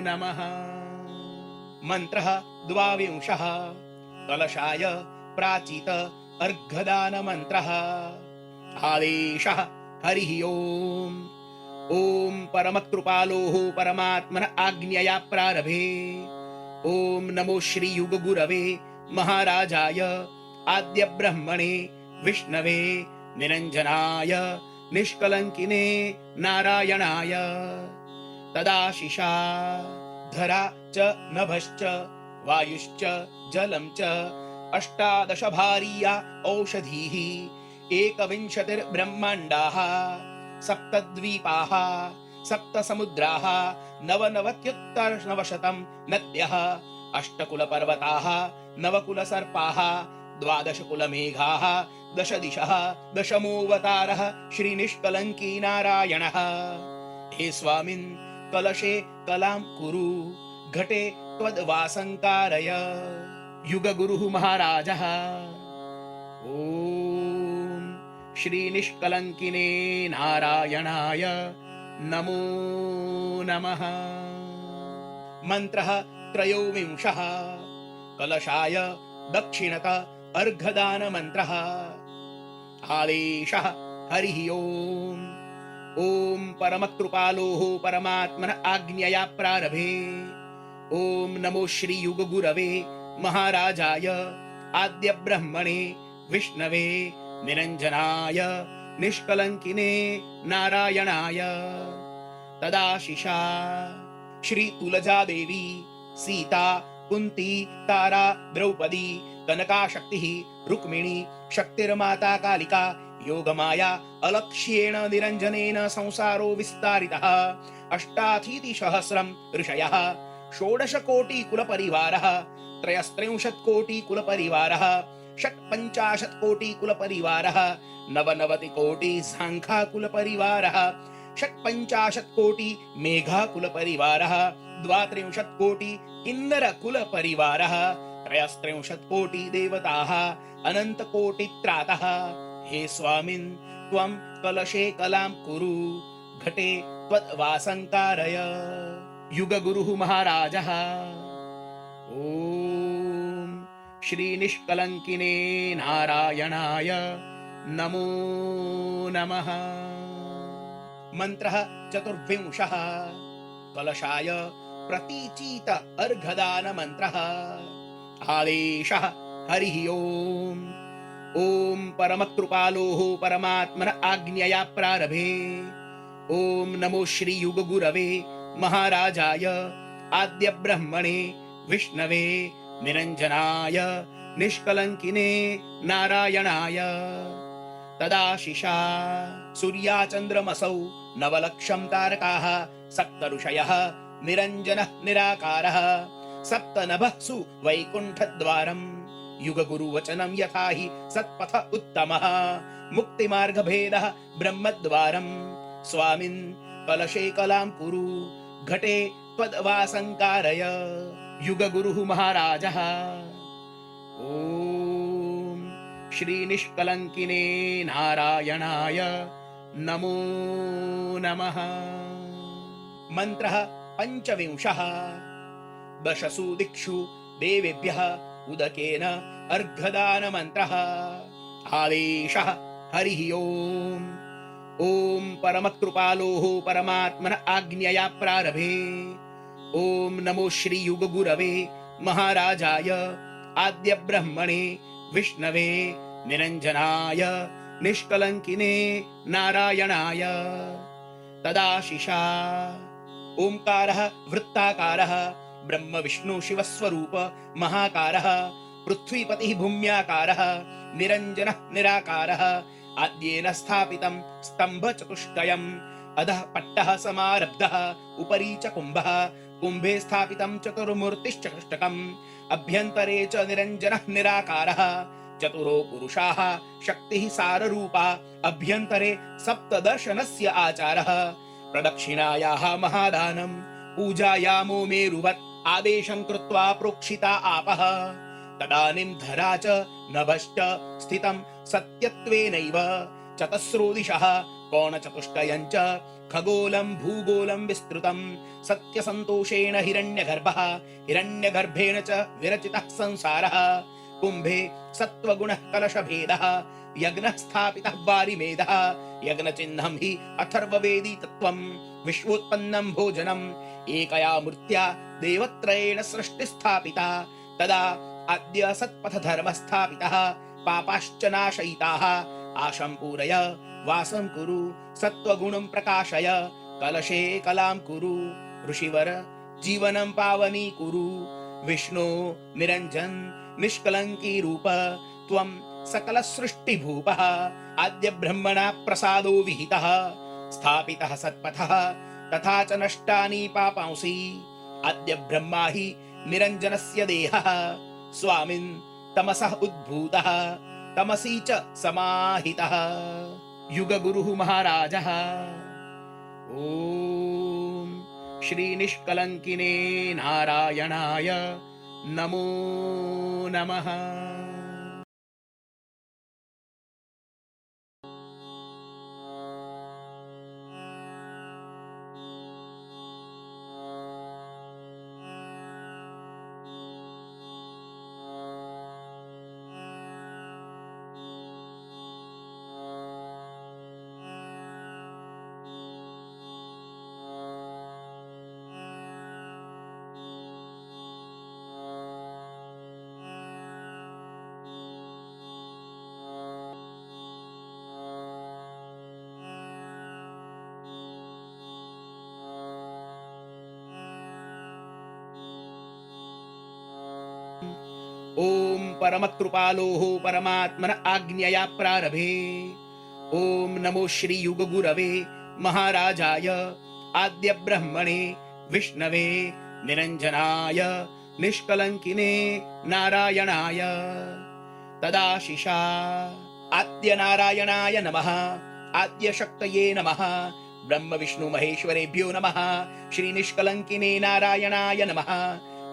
नमः। मन्त्रः द्वाविंशः। कलशाय प्राचीत अर्घदान मन्त्रः। आदेशः हरिः ओम्। ॐ परमकृपालोः परमात्मन आज्ञया प्रारभे। ॐ नमो श्री युगगुरवे महाराजाय आद्य ब्रह्मणे विष्णवे निरञ्जनाय निष्कलङ्किने नारायणाय तदाशिषा। धरा च नभश्च वायुश्च जलं च 18 भारीया औषधीः 21 सप्तद्वीपाः 7 समुद्राः 99,900 नद्यः 8 कुलपर्वताः 9 कुलसर्पाः 12 कुलमेघाः 10 दिशः 10मोऽवतारः श्रीनिष्कलङ्की नारायणः। हे स्वामिन् कलशे कलां कुरु, घटे त्वद्वासं कारय। युगगुरुः महाराजः। ॐ श्रीनिष्कलङ्किने नारायणाय नमो नमः। मन्त्रः त्रयोविंशः। कलशाय दक्षिणत अर्घदान मन्त्रः। आदेशः हरिः ओम्। ॐ परमकृपालोः परमात्मन आज्ञया प्रारभे। ॐ नमो श्री युगगुरवे महाराजाय आद्य ब्रह्मणे विष्णवे निरञ्जनाय निष्कलङ्किने नारायणाय तदाशिषा। श्री तुलजा देवी सीता कुन्ती तारा द्रौपदी कनकाशक्तिः रुक्मिणी शक्तिर्माता कालिका योगमाया अलक्ष्येण निरञ्जनेन संसारो विस्तारितः। 88,000 ऋषयः 16 कोटि कुलपरिवारः 63 कोटि कुलपरिवारः षट्पञ्चाशत् कोटि कुल परिवारः, नवनवति कोटि सांख्या कुल परिवारः, षट्पञ्चाशत् कोटि मेघा कुल परिवारः, द्वात्रिंशत् कोटि किन्नर कुल परिवारः, त्रयस्त्रिंशत् कोटि देवताः, अनंत कोटि त्रातः। हे स्वामिन् त्वं कलशे कलां कुरु, घटे त्वद्वासं कारय। युगगुरुः महाराजः। ॐ श्री निष्कलंकिने नारायणाय नमो नमः। मंत्रः चतुर्विंशः। कलशाय प्रतीचीत अर्घदान मंत्रः। आदेशः हरिः ओम्। ओम परमकृपालोः परमात्मन आज्ञया प्रारभे। ओम नमो श्री युग गुरवे महाराजाय आद्य ब्रह्मणे विष्णवे निरंजनाय निष्कलंकिने नारायणाय। तदाशिषा सूर्याचन्द्रमसौ नवलक्षं तारकाः, सप्त ऋषयः निरंजनः निराकारः, सप्त नभःसु वैकुण्ठद्वारम्। युगगुरुवचनं यथा हि सत्पथ उत्तमः, मुक्तिमार्गभेदः ब्रह्मद्वारम्। स्वामिन् कलशे कलां कुरु, घटे त्वद्वासं कारय। युगगुरुः महाराजः। ॐ श्री निष्कलंकिने नारायणाय नमो नमः। मंत्रः पञ्चविंशः। दशसु दिक्षु देवेभ्यः उदकेन अर्घदान मंत्रः। आदेशः हरिः ओम्। ओम परमकृपालोः परमात्मन आज्ञया प्रारभे। ओम नमो श्री युग गुरवे महाराजाय आद्य ब्रह्मणे विष्णवे निरंजनाय निष्कलंकिने नारायणाय। तदाशिषा ओंकारः वृत्ताकारः, ब्रह्म विष्णु शिवस्वरूप महाकारः, पृथ्वीपतिः भूम्याकारः, निरंजनः निराकारः, आद्येन स्थापितं स्तम्भचतुष्टयम्। अधः पट्टः समारब्धः, उपरि च कुम्भः, कुम्भे स्थापितं चतुर्मूर्तिश्चतुष्टकम्। अभ्यन्तरे च निरंजनः निराकारः, चतुरो पुरुषाः शक्तिः साररूपा। अभ्यन्तरे सप्तदर्शनस्य आचारः। प्रदक्षिणायाः महादानं पूजायामो मेरुवत्। आदेशं कृत्वा प्रोक्षिता आपः, तदानीं धरा च नभश्च स्थितं सत्यत्वेनैव। चतस्रो दिशः कोणचतुष्टयं च खगोलं भूगोलं विस्तृतं। सत्यसन्तोषेण हिरण्यगर्भः, हिरण्यगर्भेण च विरचितः संसारः। कुम्भे सत्त्वगुणः कलशभेदः, यज्ञः स्थापितः वारिमेधः। यज्ञचिह्नं हि अथर्ववेदी तत्त्वं, विश्वोत्पन्नं भोजनम्। एकया मूर्त्या देवत्रयेण सृष्टि स्थापिता। तदा अद्य सत्पथ धर्म स्थापितः, पापाश्च नाशयिताः। आशं पूरय वासं कुरु, सत्त्वगुणं प्रकाशय। कलशे कलां कुरु, ऋषिवर जीवनं पावनी कुरु। विष्णु निरंजन निष्कलंकी रूप, त्वं सकल सृष्टि भूपः। आद्य ब्रह्मणा प्रसादो विहितः, स्थापितः सत्पथः। तथा च नष्टानि पापांसि, आद्य ब्रह्मा हि निरंजनस्य देहः। स्वामिन् तमसः उद्भूतः, तमसी च समाहितः। युगगुरुः महाराजः। ओम श्री निष्कलंकिने नारायणाय नमो नमः। ओम परमकृपालोः परमात्मन आज्ञया प्रारभे। ओम नमो श्री युग गुरवे महाराजाय आद्य ब्रह्मणे विष्णवे निरंजनाय निष्कलंकिने नारायणाय। तदाशिषा। आद्य नारायणाय नमः, आद्य शक्तये नमः, ब्रह्म विष्णु महेश्वरेभ्यो नमः, श्री निष्कलंकिने नारायणाय नमः,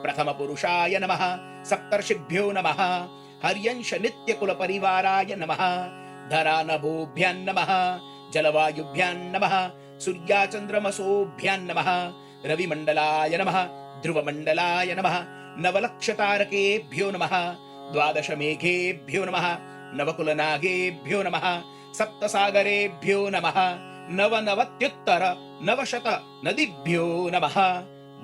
प्रथम पुरुषाय नमः, सप्तर्षिभ्यो नमः, हर्यंश नित्य कुल परिवाराय नमः, धरा नभोभ्यां नमः, जलवायुभ्यां नमः, सूर्याचंद्रमसोभ्यां नमः, रविमंडलाय नमः, ध्रुवमंडलाय नमः, नवलक्षतारकेभ्यो नमः, द्वादश मेघेभ्यो नमः, नवकुलनागेभ्यो नमः, सप्तसागरेभ्यो नमः, नवनवत्युत्तर नवशत नदीभ्यो नमः,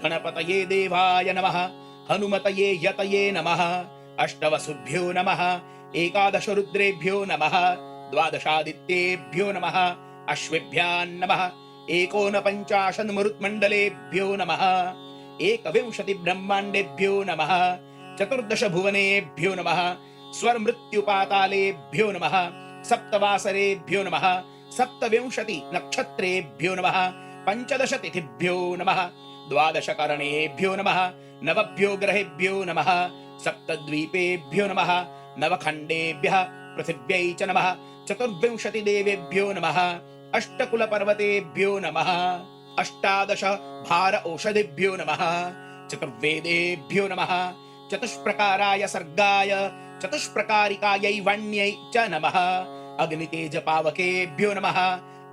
गणपतये देवाय नमः, हनुमतये यतये नमः, अष्टवसुभ्यो नमः, एकादश रुद्रेभ्यो नमः, द्वादशादित्येभ्यो नमः, अश्वेभ्यां नमः, एकोनपञ्चाशन् मरुत्मण्डलेभ्यो नमः, एकविंशति ब्रह्माण्डेभ्यो नमः, चतुर्दश भुवनेभ्यो नमः, स्वर्मृत्युपातालेभ्यो नमः, सप्तवासरेभ्यो नमः, सप्तविंशति नक्षत्रेभ्यो नमः, पंचदश तिथिभ्यो नमः, द्वादश करणेभ्यो नमः, नवभ्यो ग्रहेभ्यो नमः, सप्तद्वीपेभ्यो नमः, नवखण्डेभ्यः पृथिव्यै च नमः, चतुर्विंशति देवेभ्यो नमः, अष्टकुल पर्वतेभ्यो नमः, अष्टादश भार औषधिभ्यो नमः, चतुर्वेदेभ्यो नमः, चतुष्प्रकाराय सर्गाय चतुष्प्रकारिकायै वण्यै च नमः, अग्नितेज पावकेभ्यो नमः,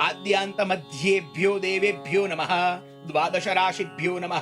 आद्यान्त मध्येभ्यो देवेभ्यो नमः, द्वादश राशिभ्यो नमः,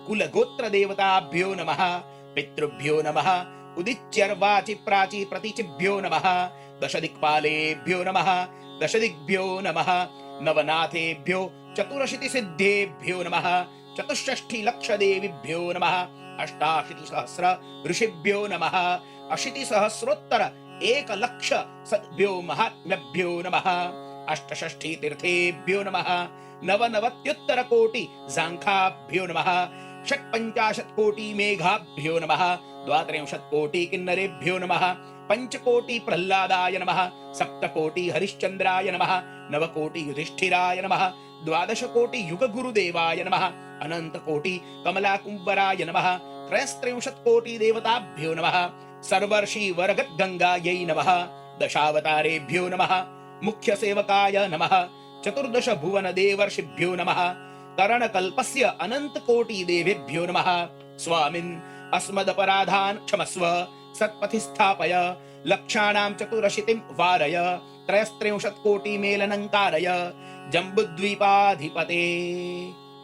कुलगोत्र देवताभ्यो नमः, पितृभ्यो नमः, उदिच्यर्वाचि प्राचि प्रतीचिभ्यो नमः, दश दिक्पालेभ्यो नमः, दश दिग्भ्यो नमः, नवनाथेभ्यो चतुरशीति सिद्धेभ्यो नमः, चतुष्षष्टि लक्ष देवीभ्यो नमः, अष्टाशीति सहस्र ऋषिभ्यो नमः, अशीति सहस्रोत्तर एक लक्ष सद्भ्यो महात्म्यभ्यो नमः, अष्टषष्टि तीर्थेभ्यो नमः, नवनवत्युत्तर कोटि जांघाभ्यो नमः, षट्पञ्चाशत् कोटि मेघाभ्यो नमः, द्वात्रिंशत् कोटि किन्नरेभ्यो नमः, पंचकोटि प्रह्लादाय नमः, सप्तकोटि हरिश्चंद्राय नमः, नवकोटि युधिष्ठिराय नमः, द्वादश कोटि युग गुरुदेवाय नमः, अनंत कोटि कमलाकुंभराय नमः, त्रयस्त्रिंशत् कोटि देवताभ्यो नमः, सर्वर्षि वरगत गंगायै नमः, दशावतारेभ्यो नमः, मुख्य सेवकाय नमः, चतुर्दश भुवन देवर्षिभ्यो नमः, करणकल्पस्य अनंत कोटि देवेभ्यो नमः, स्वामिन् अस्मदपराधान् क्षमस्व, सत्पथि स्थापय, लक्षाणां चतुरशीतिं वारय, त्रयस्त्रिंशत् कोटि मेलनंकारय, जम्बुद्वीपाधिपते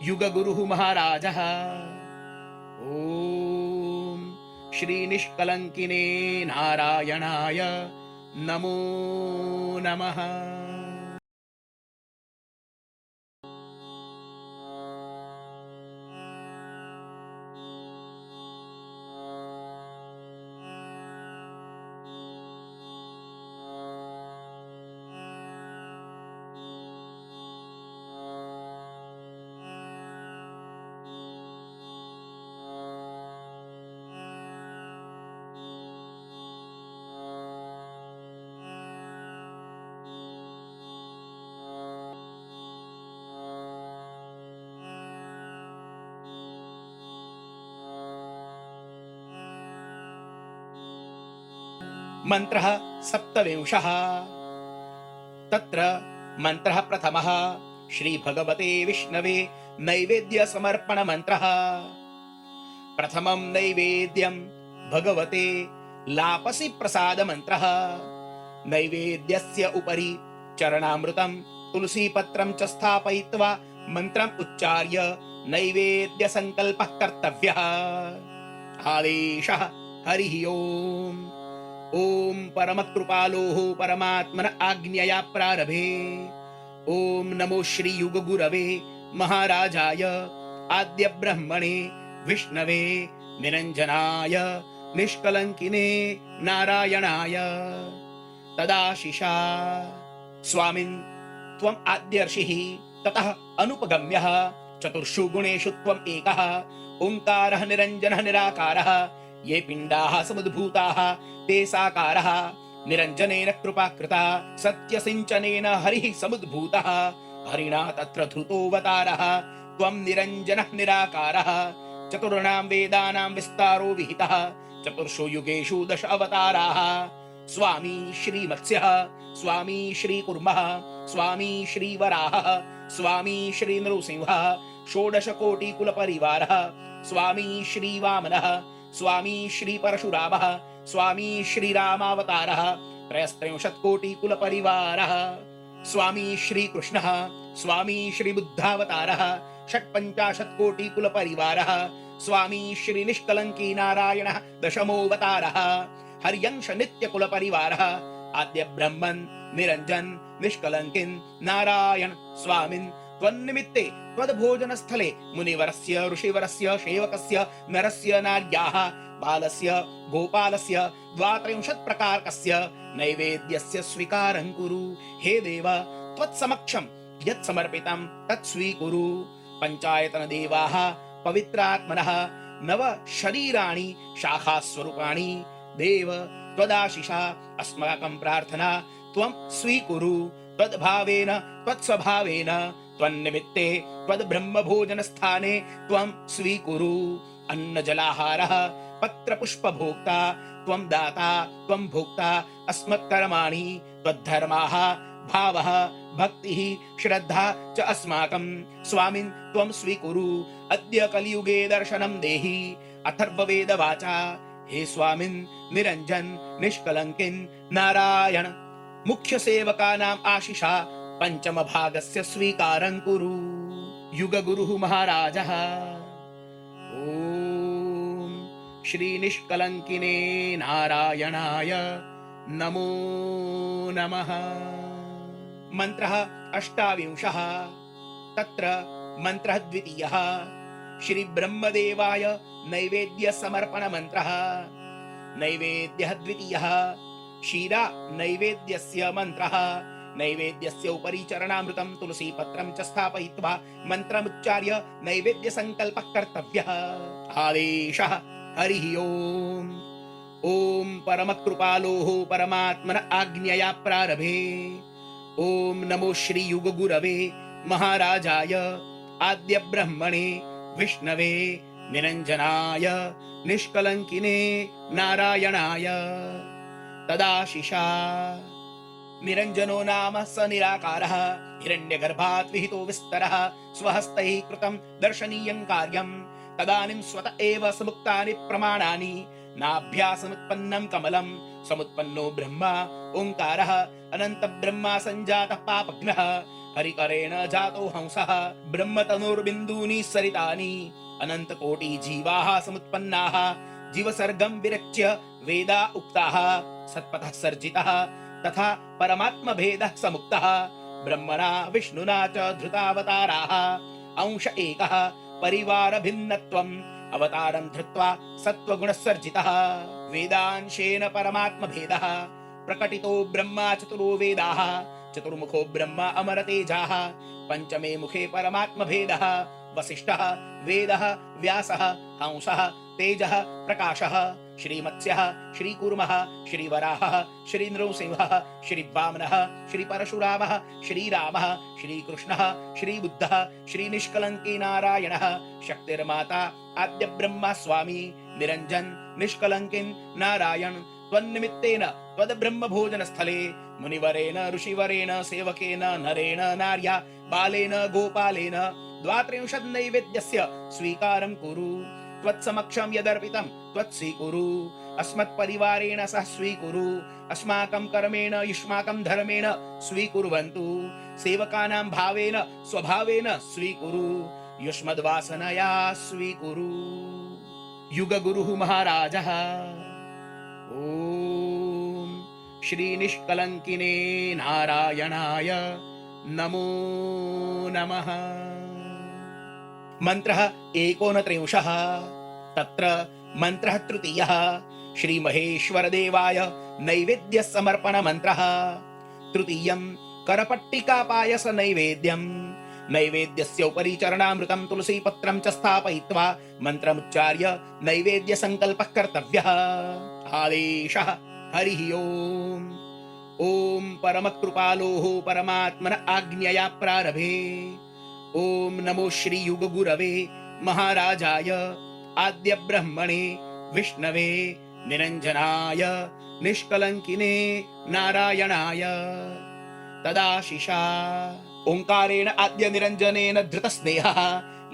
युग गुरुः महाराजः। ओम श्री निष्कलंकिने नारायणाय नमो नमः। मंत्रः सप्तविंशः। तत्र मंत्रः प्रथमः श्री भगवते विष्णवे नैवेद्य समर्पण मंत्रः। प्रथमं नैवेद्यं भगवते लापसि प्रसाद मंत्रः। नैवेद्यस्य उपरि चरणामृतं तुलसी पत्रं च स्थापयित्वा मंत्रम् उच्चार्य नैवेद्य संकल्पः कर्तव्यः। आदेशः हरिः ओम्। ओम परमकृपालोः परमात्मन आज्ञया प्रारभे। ओम नमो श्री युग गुरवे महाराजाय आद्य ब्रह्मणे विष्णवे निरंजनाय निष्कलंकिने नारायणाय तदाशिषा। स्वामिन् त्वम् आद्यर्षिः ततः अनुपगम्यः चतुर्षु गुणेषु त्वम् एकः ओंकारः निरंजनः निराकारः। ये पिंडाः समुद्भूताः ते साकारः। निरंजनेन कृपा कृता सत्यसिंचनेन हरिः समुद्भूतः। हरिणा तत्र धृतोऽवतारः त्वं निरंजनः निराकारः। चतुर्णां वेदानां विस्तारो विहितः चतुर्षु युगेषु दश अवताराः। स्वामी श्री मत्स्यः स्वामी श्री कुर्मः स्वामी श्री वराहः स्वामी श्री नृसिंहः षोडश कोटि कुल परिवारः स्वामी श्री वामनः स्वामी श्री परशुरामः स्वामी श्री रामावतारः त्रयस्त्रिंशत् कोटि कुल परिवारः स्वामी श्री कृष्णः स्वामी श्री बुद्धावतारः षट्पञ्चाशत् कोटि कुल परिवारः स्वामी श्री निष्कलंकी नारायणः दशमोऽवतारः हर्यंश नित्य कुल परिवारः आद्य ब्रह्मन् निरंजन निष्कलंकिन् नारायण स्वामिन् त्वन्निमित्ते त्वद्भोजन स्थले मुनिवरस्य ऋषिवरस्य सेवकस्य नरस्य नार्याः बालस्य गोपालस्य 32 प्रकारकस्य नैवेद्यस्य स्वीकारं कुरु। हे देव त्वत्समक्षं यत् समर्पितं तत् स्वीकुरु। पंचायतन देवाः पवित्रात्मनः नव शरीराणि शाखास्वरूपाणि देव त्वदाशिषा अस्माकं प्रार्थना त्वं स्वीकुरु। त्वद्भावेन त्वत्स्वभावेन त्वन्निमित्ते त्वद्ब्रह्मभोजन स्थाने त्वं स्वीकुरु। अन्न जलाहारः पत्र पुष्प भोक्ता त्वं दाता त्वं भोक्ता अस्मत्कर्माणि त्वद्धर्माः भावः भक्तिः श्रद्धा च अस्माकं स्वामिन् त्वं स्वीकुरु। अद्य कलियुगे दर्शनं देहि अथर्ववेद वाचा। हे स्वामिन् निरंजन निष्कलंकिन् नारायण मुख्य सेवकानाम् आशिषा पंचम भागस्य स्वीकारं कुरु। युग गुरुः महाराजः ओम श्री निष्कलंकिने नारायणाय नमो नमः। मंत्रः अष्टाविंशः। तत्र मंत्रः द्वितीयः श्री ब्रह्मदेवाय नैवेद्य समर्पण मंत्रः। नैवेद्यः द्वितीयः क्षीरा नैवेद्यस्य मंत्रः। नैवेद्यस्य उपरि चरणामृतं तुलसी पत्रं च स्थापयित्वा मंत्रमुच्चार्य नैवेद्य संकल्पः कर्तव्यः। आदेशः हरिः ओम। ओम परमकृपालोः परमात्मन आज्ञया प्रारभे। ओम नमो श्री युग गुरवे महाराजाय आद्य ब्रह्मणे विष्णवे निरंजनाय निष्कलंकिने नारायणाय तदाशिषा। निरंजनो नाम स निराकारः हिरण्यगर्भात् विहितो विस्तरः स्वहस्तैः कृतं दर्शनीयं कार्यं तदानीं स्वत एव समुक्तानि प्रमाणानि नाभ्या समुत्पन्नं कमलं समुत्पन्नो ब्रह्मा ओंकारः अनंत ब्रह्मा संजातः पापघ्नः हरिकरेण जातो हंसः ब्रह्मतनुर्बिन्दूनि सरितानि अनंत कोटि जीवाः समुत्पन्नाः जीवसर्गं विरच्य वेदा उक्ताः सत्पथः सर्जितः तथा परमात्म भेदः समुक्तः ब्रह्मणा विष्णुना च धृतावताराः अंश एकः परिवार भिन्नत्वम् अवतारं धृत्वा सत्वगुणसर्जितः वेदांशेन परमात्म भेदः प्रकटितो ब्रह्मा चतुरो वेदाः चतुर्मुखो ब्रह्मा अमरतेजाः पंचमे मुखे परमात्म भेदः वसिष्ठः वेदः व्यासः हंसः तेजः प्रकाशः श्रीमत्स्यः श्रीकूर्मः श्रीवराहः श्रीनृसिंहः श्रीवामनः श्रीपरशुरामः श्रीरामः श्रीकृष्णः श्रीबुद्धः श्रीनिष्कलंकी नारायणः शक्तिर्माता आद्य ब्रह्मा स्वामी निरंजन निष्कलंकिन् नारायण त्वन्निमित्तेन त्वद्ब्रह्म भोजन स्थले मुनिवरेण ऋषिवरेण सेवकेन नरेण नार्या बालेन गोपालेन 32 नैवेद्यस्य स्वीकारं कुरु। त्वत्समक्षं यदर्पितं त्वत्स्वीकुरु। अस्मत्परिवारेण सह स्वीकुरु। अस्माकं कर्मेण युष्माकं धर्मेण स्वीकुर्वन्तु। सेवकानां भावेन स्वभावेन स्वीकुरु। युष्मद्वासनया स्वीकुरु। युग गुरुः महाराजः ओम श्री निष्कलंकिने नारायणाय नमो नमः। मंत्रः 29। तत्र मंत्रः तृतीयः श्री महेश्वर देवाय नैवेद्य समर्पण मंत्रः। तृतीयं करपट्टिका पायस नैवेद्यम्। नैवेद्यस्य उपरि चरणामृतं तुलसी पत्रं च स्थापयित्वा मंत्रमुच्चार्य नैवेद्य संकल्पः कर्तव्यः। आदेशः हरिः ओम। ओम परमकृपालोः परमात्मन आज्ञया प्रारभे। ओम नमो श्री युग गुरवे महाराजाय आद्य ब्रह्मणे विष्णवे निरंजनाय निष्कलङ्किने नारायणाय तदाशिषा। ओंकारेण आद्य निरंजनेन धृतस्नेहः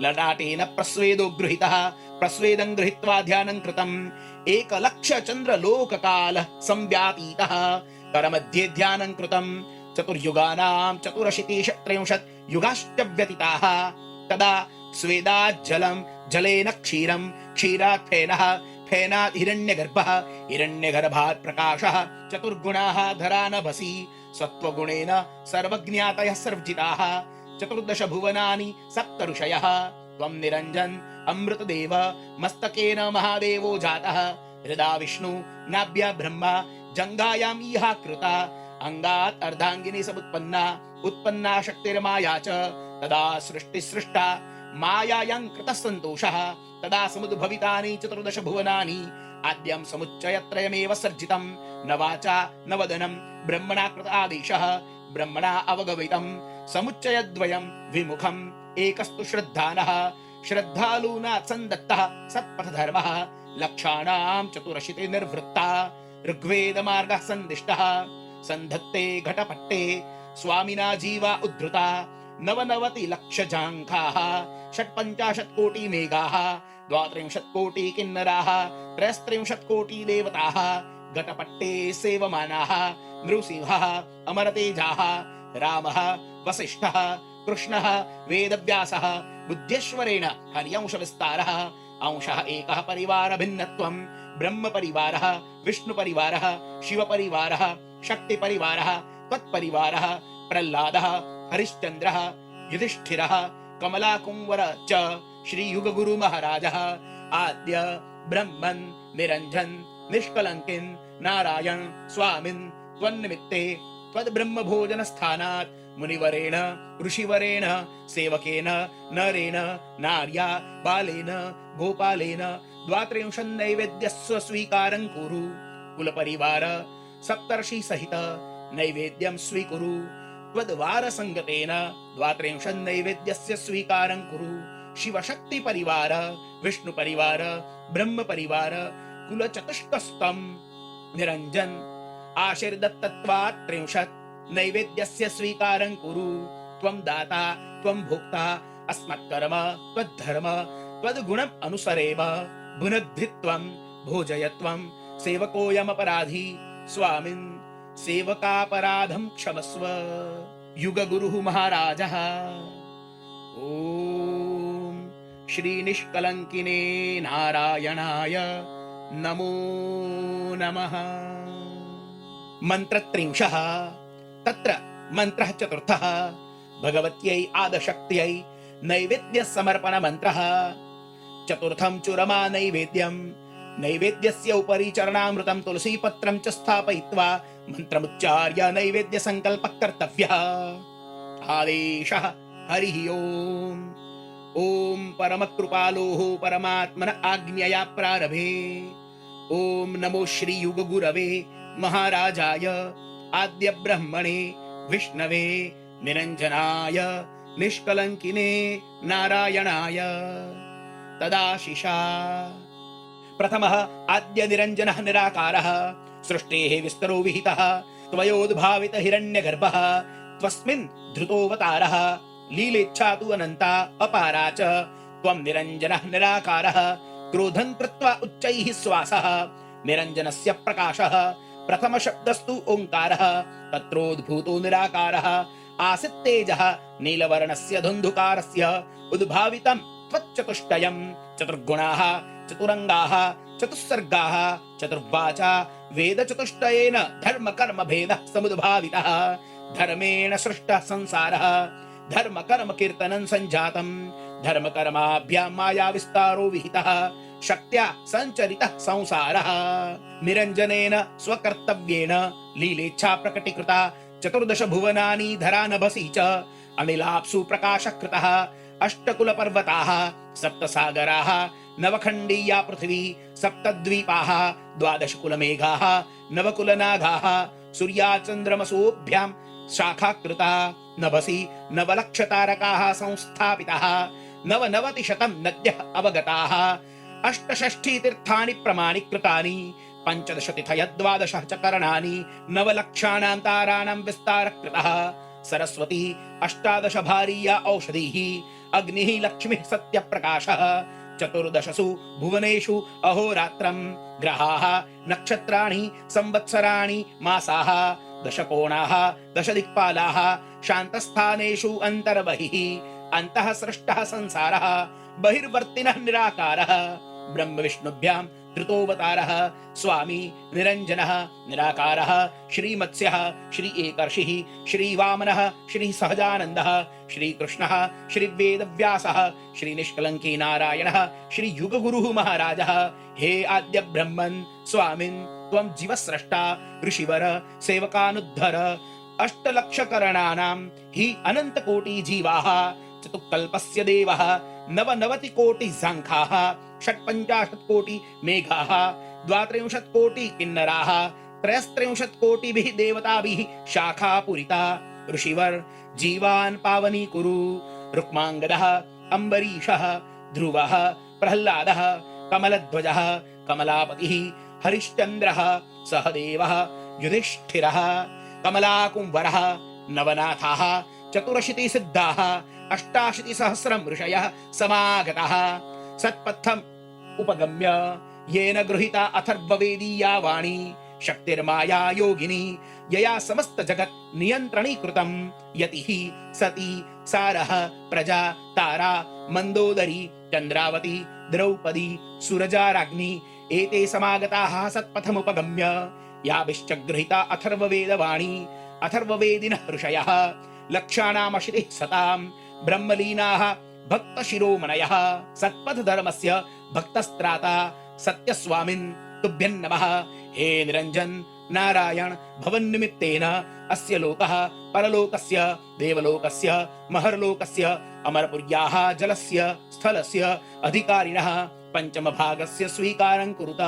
ललाटेन प्रस्वेदो गृहीतः प्रस्वेदं गृहीत्वा ध्यानं कृतम् एकलक्ष्य चन्द्रलोककालः संव्यातीतः करमध्ये ध्यानं कृतम् चतुर्युगानां चतुरशीतिशत्रिंशत् युगाश्च व्यतीताः तदा स्वेदात् जलं जलेन क्षीरं क्षीरात् फेनः फेनात् हिरण्यगर्भः हिरण्यगर्भात् प्रकाशः चतुर्गुणाः धरानभसि सत्त्वगुणेन सर्वज्ञातयः सर्वजिताः चतुर्दश भुवनानि सप्त ऋषयः त्वं निरञ्जन अमृतदेव मस्तकेन महादेवो जातः हृदा विष्णु नाभ्या ब्रह्मा जङ्घायां इहा कृता अंगात् अर्धांगिनी समुत्पन्ना उत्पन्ना शक्तिर्माया च तदा सृष्टिसृष्टा मायायां कृतः सन्तोषः तदा समुद्भवितानि चतुर्दश भुवनानि आद्यं समुच्चयत्रयमेव सर्जितं न वाचा न वदनं ब्रह्मणा कृत आदेशः ब्रह्मणा अवगमितं समुच्चयद्वयं विमुखम् एकस्तु श्रद्धानः श्रद्धालूना सन्दत्तः सत्पथधर्मः लक्षाणां चतुरशीति निर्वृत्ता ऋग्वेदमार्गः सन्दिष्टः सन्धत्ते घटपट्टे स्वामिना जीवा उद्धृता नवनवति लक्षजाङ्घाः षट्पञ्चाशत् कोटि मेघाः द्वात्रिंशत् कोटि किन्नराः त्रयस्त्रिंशत् कोटि देवताः घटपट्टे सेवमानाः नृसिंहः अमरतेजाः रामः वसिष्ठः कृष्णः वेदव्यासः बुद्धेश्वरेण हरियांश विस्तारः अंशः एकः परिवार भिन्नत्वं ब्रह्म परिवारः विष्णु परिवारः शिव परिवारः शक्ति परिवारः त्वत्परिवारः प्रह्लादः हरिश्चन्द्रः युधिष्ठिरः कमलाकुंवर च श्री युग गुरु महाराजः आद्य ब्रह्मन् निरञ्जन निष्कलङ्किन् नारायण स्वामिन् त्वन्निमित्ते त्वद्ब्रह्म भोजन स्थानात् मुनिवरेण ऋषिवरेण सेवकेन नरेण नार्या बालेन गोपालेन द्वात्रिंशन् नैवेद्यस्य स्वीकारं कुरु कुलपरिवार सप्तर्षि सहित नैवेद्यं स्वीकुरु त्वद्वार संगतेन द्वात्रिंशन् नैवेद्यस्य स्वीकारं कुरु शिवशक्ति परिवार विष्णु परिवार ब्रह्म परिवार कुलचतुष्कस्तं निरञ्जन आशीर्दत्तत्वात् त्रिंशत् नैवेद्यस्य स्वीकारं कुरु त्वं दाता त्वं भोक्ता अस्मत्कर्म त्वद्धर्म त्वद्गुणम् अनुसरेम भुनद्धित्वं भोजयत्वं सेवकोऽयमपराधी स्वामिन् सेवकापराधं क्षमस्व युग गुरुः महाराजः। ओम श्री निष्कलंकिने नारायणाय नमो नमः। मंत्रत्रिंशः तत्र मंत्रः चतुर्थः भगवत्यै आदशक्त्यै नैवेद्य समर्पण मंत्रः चतुर्थं चुरमा नैवेद्यं नैवेद्यस्य उपरि चरणामृतं तुलसीपत्रं च स्थापयित्वा मन्त्रमुच्चार्य नैवेद्य संकल्पः कर्तव्यः। आदेशः हरिः ओम् ओम परमकृपालोः परमात्मन आज्ञया प्रारभे। ओम नमो श्री युग गुरवे महाराजाय आद्य ब्रह्मणे विष्णवे निरंजनाय निष्कलंकिने नारायणाय तदाशिषा। प्रथमः आद्य निरंजनः निराकारः सृष्टेः विस्तरो विहितः त्वयोद्भावित हिरण्यगर्भः त्वस्मिन् धृतोऽवतारः लीलेच्छा तु अनन्ता अपारा च त्वं निरञ्जनः निराकारः क्रोधं कृत्वा उच्चैः श्वासः निरञ्जनस्य प्रकाशः प्रथम शब्दस्तु ओंकारः तत्रोद्भूतो निराकारः आसीत् तेजः नीलवर्णस्य धुन्धुकारस्य उद्भावितं त्वच्चतुष्टयं चतुर्गुणाः चतुरङ्गाः चतुस्सर्गाः चतुर्वाचा वेद चतुष्टयेन धर्म कर्म भेदः समुद्भावितः धर्मेण सृष्टः संसारः धर्म कर्म कीर्तनं संजातं धर्म कर्माभ्यां माया विस्तारो विहितः शक्त्या संचरितः संसारः निरञ्जनेन स्वकर्तव्येन लीलेच्छा प्रकटीकृता चतुर्दश भुवनानि धरानभसि च अनिलाप्सु प्रकाशः कृतः अष्टकुल पर्वताः सप्तसागराः नवखण्डीया पृथ्वी सप्तद्वीपाः द्वादश कुलमेघाः नवकुलनागाः सूर्याचन्द्रमसोभ्यां शाखाकृता नभसि नवलक्षतारकाः संस्थापिताः नवनवतिशतं नद्यः अवगताः अष्टषष्ठि तीर्थानि प्रमाणीकृतानि पंचदश तिथय द्वादश च करणानि नवलक्षाणां ताराणां विस्तारः कृतः सरस्वती अष्टादश भार्या औषधीः अग्निः लक्ष्मीः सत्यप्रकाशः चतुर्दशसु भुवनेषु अहोरात्रं ग्रहाः नक्षत्राणि संवत्सराणि मासाः दशकोणाः दशदिक्पालाः शान्तस्थानेषु अन्तर्बहिः अन्तः सृष्टः संसारः बहिर्वर्तिनः निराकारः ब्रह्म विष्णुभ्यां धृतोऽवतारः स्वामी निरञ्जनः निराकारः श्रीमत्स्यः श्री एकर्षिः श्रीवामनः श्री सहजानन्दः श्रीकृष्णः श्रीवेदव्यासः श्रीनिष्कलङ्की नारायणः श्रीयुगगुरुः महाराजः। हे आद्य ब्रह्मन् स्वामिन् त्वं जीवस्रष्टा ऋषिवर सेवकानुद्धर अष्टलक्षकरणानां हि अनन्तकोटि जीवाः चतुक्कल्पस्य देवः नवनवतिकोटि सांख्याः षट्पञ्चाशत्कोटि मेघाः द्वात्रिंशत्कोटि किन्नराः त्रयस्त्रिंशत्कोटिभिः देवताभिः शाखा पूरिता। ऋषिवर जीवान् पावनीकुरु। रुक्माङ्गदः अम्बरीषः ध्रुवः प्रह्लादः कमलध्वजः कमलापतिः हरिश्चन्द्रः सहदेवः युधिष्ठिरः कमलाकुंवरः नवनाथाः चतुरशीतिसिद्धाः अष्टाशीतिसहस्रं ऋषयः समागताः। सत्पथम् उपगम्य येन गृहीता अथर्ववेदीया वाणी शक्तिर्माया योगिनी यया समस्त जगत् नियन्त्रणीकृतं यतिः सती सारः प्रजा तारा मंदोदरी चंद्रावती द्रौपदी सुरजाराग्नि एते समागताः सत्पथमुपगम्य याभिश्च गृहीता अथर्ववेदवाणी अथर्ववेदिनः ऋषयः लक्षाणामशितिः सतां ब्रह्मलीनाः भक्तशिरोमणयः सत्पथधर्मस्य भक्तस्त्राता सत्यस्वामिन् तुभ्यं नमः। हे निरञ्जन नारायण भवन्निमित्तेन अस्य लोकः परलोकस्य देवलोकस्य महर्लोकस्य अमरपुर्याः जलस्य स्थलस्य अधिकारिणः पंचमभागस्य स्वीकारं कुरुत।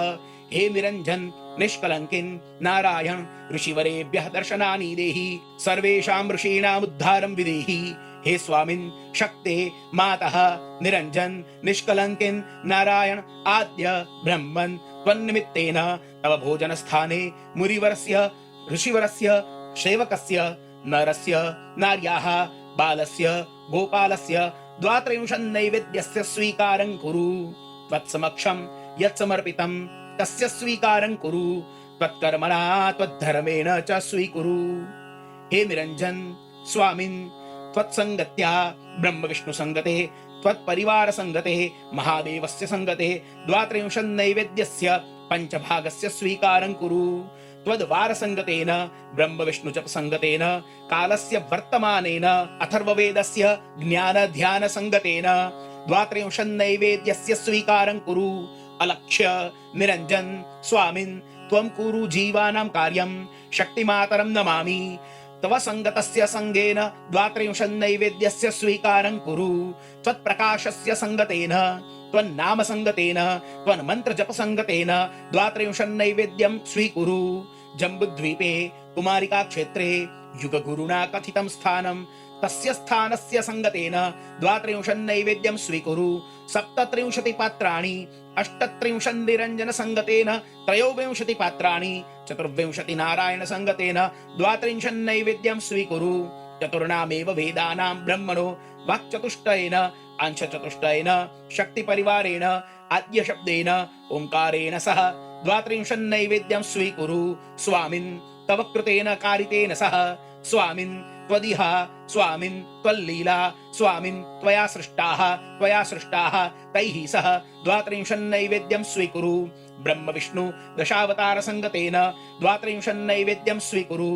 हे निरञ्जन निष्कलङ्किन् नारायण ऋषिवरेभ्यः दर्शनानि देहि सर्वेषां ऋषीणाम् उद्धारं विदेहि। हे स्वामिन् शक्ते मातः निरञ्जन निष्कलङ्किन् नारायण आद्य ब्रह्मन् त्वन्निमित्तेन तव भोजनस्थाने मुनिवरस्य ऋषिवरस्य सेवकस्य नरस्य नार्याः बालस्य गोपालस्य द्वात्रिंशन्नैवेद्यस्य स्वीकारं कुरु। त्वत्समक्षं यत् समर्पितं तस्य स्वीकारं कुरु। त्वत्कर्मणा त्वद्धर्मेण च स्वीकुरु। हे निरञ्जन स्वामिन् त्वत्संगत्या ब्रह्म विष्णु संगते त्वत्परिवार संगते महादेवस्य संगते द्वात्रिंशन्नैवेद्यस्य पंचभागस्य स्वीकारं कुरु। त्वद्वार संगतेन ब्रह्म विष्णु जप संगतेन कालस्य वर्तमानेन अथर्ववेदस्य ज्ञान ध्यान संगतेन द्वात्रिंशन्नैवेद्यस्य स्वीकारं कुरु। अलक्ष्य निरञ्जन स्वामिन् त्वं कुरु जीवानां कार्यं शक्तिमातरं नमामि। तव संगतस्य संगेन द्वात्रिंशन्नैवेद्यस्य स्वीकारं कुरु। त्वत्प्रकाशस्य संगतेन त्वन्नाम संगतेन त्वन्मन्त्र जप संगतेन द्वात्रिंशन्नैवेद्यं स्वीकुरु। जम्बुद्वीपे कुमारिका क्षेत्रे युगगुरुणा कथितं स्थानं तस्य स्थानस्य संगतेन द्वात्रिंशन्नैवेद्यं स्वीकुरु। सप्तत्रिंशति पात्राणि अष्टत्रिंशन्निरञ्जन संगतेन त्रयोविंशति पात्राणि चतुर्विंशति नारायण संगतेन द्वात्रिंशन्नैवेद्यं स्वीकुरु। चतुर्णामेव वेदानां ब्रह्मणो वाक्चतुष्टयेन अंशचतुष्टयेन शक्तिपरिवारेण आद्यशब्देन ओंकारेण सह द्वात्रिंशन्नैवेद्यं स्वीकुरु। स्वामिन् तव कृतेन कारितेन सह स्वामिन् त्वदिह स्वामिन् त्वल्लीला स्वामिन् त्वया सृष्टाः तैः सह द्वात्रिंशन्नैवेद्यं स्वीकुरु। ब्रह्म विष्णु दशावतार संगतेन द्वात्रिंशन्नैवेद्यं स्वीकुरु।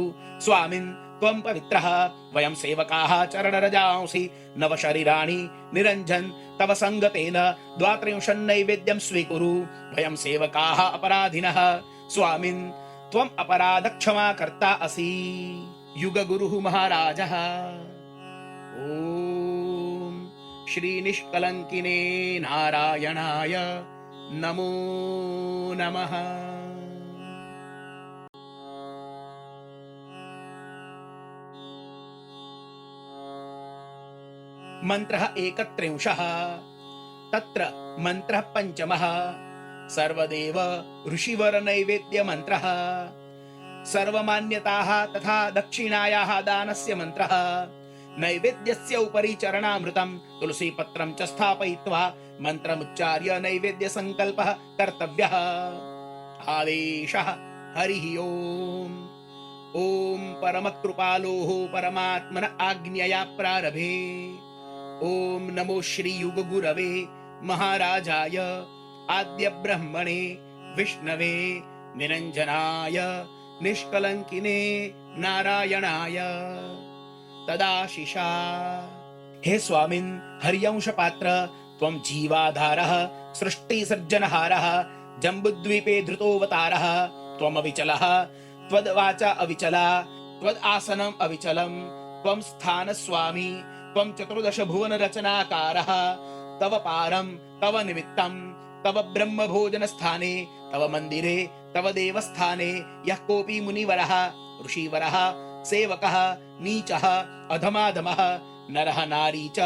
स्वामिन् त्वं पवित्रः वयं सेवकाः चरणरजांसि नवशरीराणि निरञ्जन तव संगतेन द्वात्रिंशन्नैवेद्यं स्वीकुरु। वयं सेवकाः अपराधिनः स्वामिन् त्वं अपराधक्षमाकर्ता असि। युगगुरुः महाराजः। ॐ श्री निष्कलङ्किने नारायणाय नमो नमः। मन्त्रः एकत्रिंशः। तत्र मन्त्रः पञ्चमः। सर्वदेव ऋषिवर नैवेद्य मन्त्रः सर्वमान्यताः तथा दक्षिणायाः दानस्य मन्त्रः नैवेद्यस्य उपरि चरणामृतं तुलसीपत्रं च स्थापयित्वा मन्त्रमुच्चार्य नैवेद्य संकल्पः कर्तव्यः। आदेशः हरिः ओम्। ॐ परमकृपालोः परमात्मन आज्ञया प्रारभे। ॐ नमो श्री युगगुरवे महाराजाय आद्य ब्रह्मणे विष्णवे निरञ्जनाय निष्कलंकिने नारायणाय तदाशिषा। हे स्वामिन् हरिवंश पात्र त्वं जीवाधारः सृष्टिसर्जनहारः जम्बुद्वीपे धृतोऽवतारः त्वमविचलः त्वद्वाचा अविचला त्वदासनम् अविचलम् त्वं स्थानस्वामी त्वं चतुर्दश भुवन रचनाकारः तव पारं तव निमित्तं तव ब्रह्म भोजन स्थाने तव मंदिरे तव देवस्थाने यः कोऽपि मुनिवरः ऋषिवरः सेवकः नीचः अधमाधमः नरः नारी च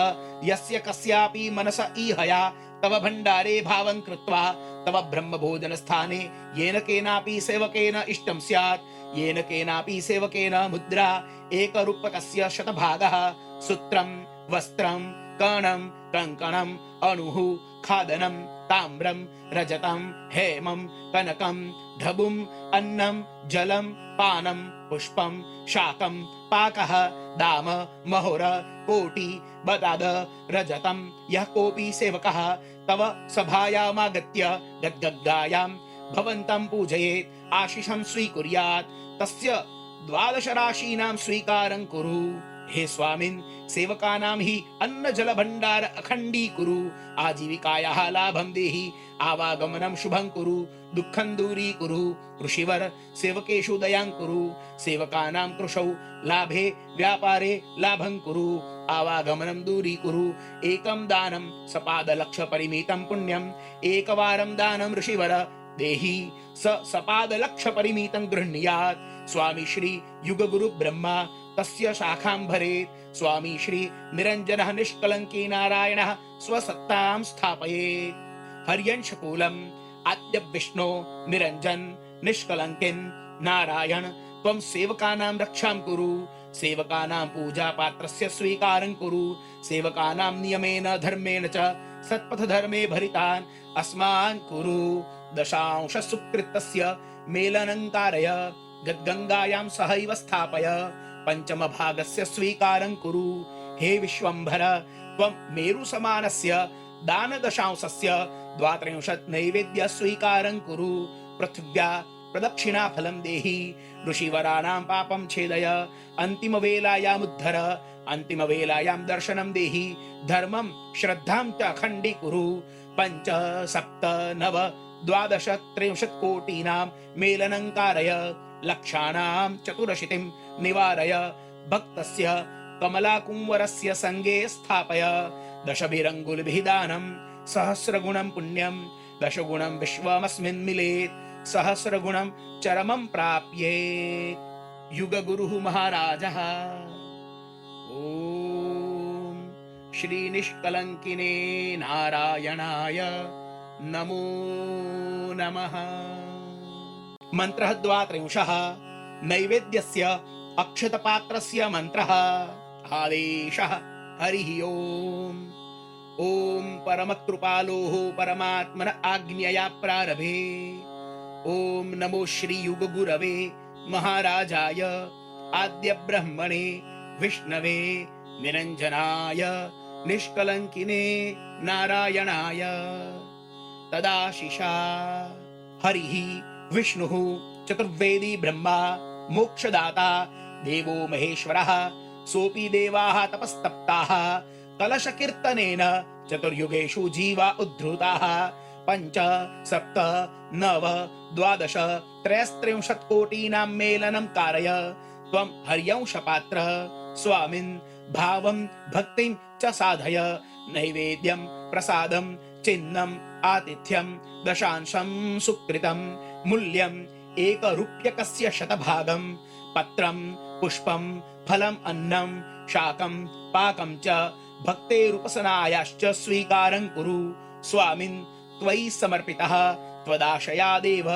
यस्य कस्यापि मनस ईहया तव भण्डारे भावं कृत्वा तव ब्रह्म भोजन स्थाने येन केनापि सेवकेन इष्टं स्यात् येन केनापि सेवकेन मुद्रा एकरूपकस्य शतभागः सूत्रं वस्त्रं कर्णं कङ्कणम् अणुः खादनं ताम्रं रजतं हेमं कनकं ढबुम् अन्नं जलं पानं पुष्पं शाकं पाकः दाम महोर कोटि बदाद रजतं यः कोऽपि सेवकः तव सभायामागत्य गद्गद्गायां भवन्तं पूजयेत् आशिषं स्वीकुर्यात् तस्य 12 राशीनां स्वीकारं कुरु। हे स्वामिन् सेवकानां हि अन्न जल भण्डार अखण्डीकुरु आजीविकायाः लाभं देहि आवागमनं शुभं कुरु दुःखं दूरीकुरु ऋषिवर सेवकेषु दयां कुरु सेवकानां कृशौ लाभे व्यापारे लाभं कुरु आवागमनं दूरीकुरु एकं दानं सपादलक्ष परिमितं पुण्यम् एकवारं दानं ऋषिवर देहि स सपादलक्ष परिमितं गृह्णीयात्। स्वामी श्री युगगुरु ब्रह्मा तस्य शाखां भरेत् स्वामी श्री निरञ्जनः निष्कलङ्की नारायणः स्वसत्तां स्थापयेत्। हर्यंशकूलम् आद्य विष्णो निरञ्जन निष्कलङ्किन् नारायण त्वं सेवकानां रक्षां कुरु सेवकानां पूजा पात्रस्य स्वीकारं कुरु सेवकानां नियमेन धर्मेण च सत्पथ धर्मे भरितान् अस्मान् कुरु। दशांश सुकृतस्य मेलनं कारय गद्गंगायां सहैव स्थापय पंचम भागस्य स्वीकारं कुरु। हे विश्वंभर त्वं मेरु समानस्य दान दशांशस्य 32 नैवेद्य स्वीकारं कुरु। पृथिव्या प्रदक्षिणा फलं देहि ऋषिवराणां पापं छेदय अंतिम वेलायाम् उद्धर अंतिम वेलायां दर्शनं देहि धर्मं श्रद्धां च अखण्डी कुरु। 5 7 9 12 63 कोटीनां मेलनं कारय लक्षाणां चतुरशीतिं निवारय भक्तस्य कमलाकुंवरस्य संगे स्थापय। दशभिरङ्गुलिभिः दानं सहस्रगुणं पुण्यं दशगुणं विश्वमस्मिन् मिलेत् सहस्रगुणं चरमं प्राप्येत्। युगगुरुः महाराजः ॐ श्री निष्कलङ्किने नारायणाय नमो नमः। मंत्रः 32 नैवेद्यस्य अक्षतपात्रस्य मंत्रः। आदेशः हरिः ओम्। ॐ परमकृपालोः परमात्मन आज्ञया प्रारभे। ॐ नमो श्री युगगुरवे महाराजाय आद्य ब्रह्मणे विष्णवे निरञ्जनाय निष्कलङ्किने नारायणाय तदाशिषा। हरिः विष्णुः चतुर्वेदी ब्रह्मा मोक्षदाता देवो महेश्वरः सोऽपि देवाः तपस्तप्ताः कलशकीर्तनेन चतुर्युगेषु जीवा उद्धृताः 5 7 9 12 63 कोटीनां मेलनं कारय। त्वं हर्यंशपात्र स्वामिन् भावं भक्तिं च साधय नैवेद्यं प्रसादं चिन्नम् आतिथ्यं दशांशं सुकृतं मूल्यम् एकरूप्यकस्य शतभागं पत्रं पुष्पं फलम् अन्नं शाकं पाकं च भक्तेरुपसनायाश्च स्वीकारं कुरु। स्वामिन् त्वयि समर्पितः त्वदाशयादेव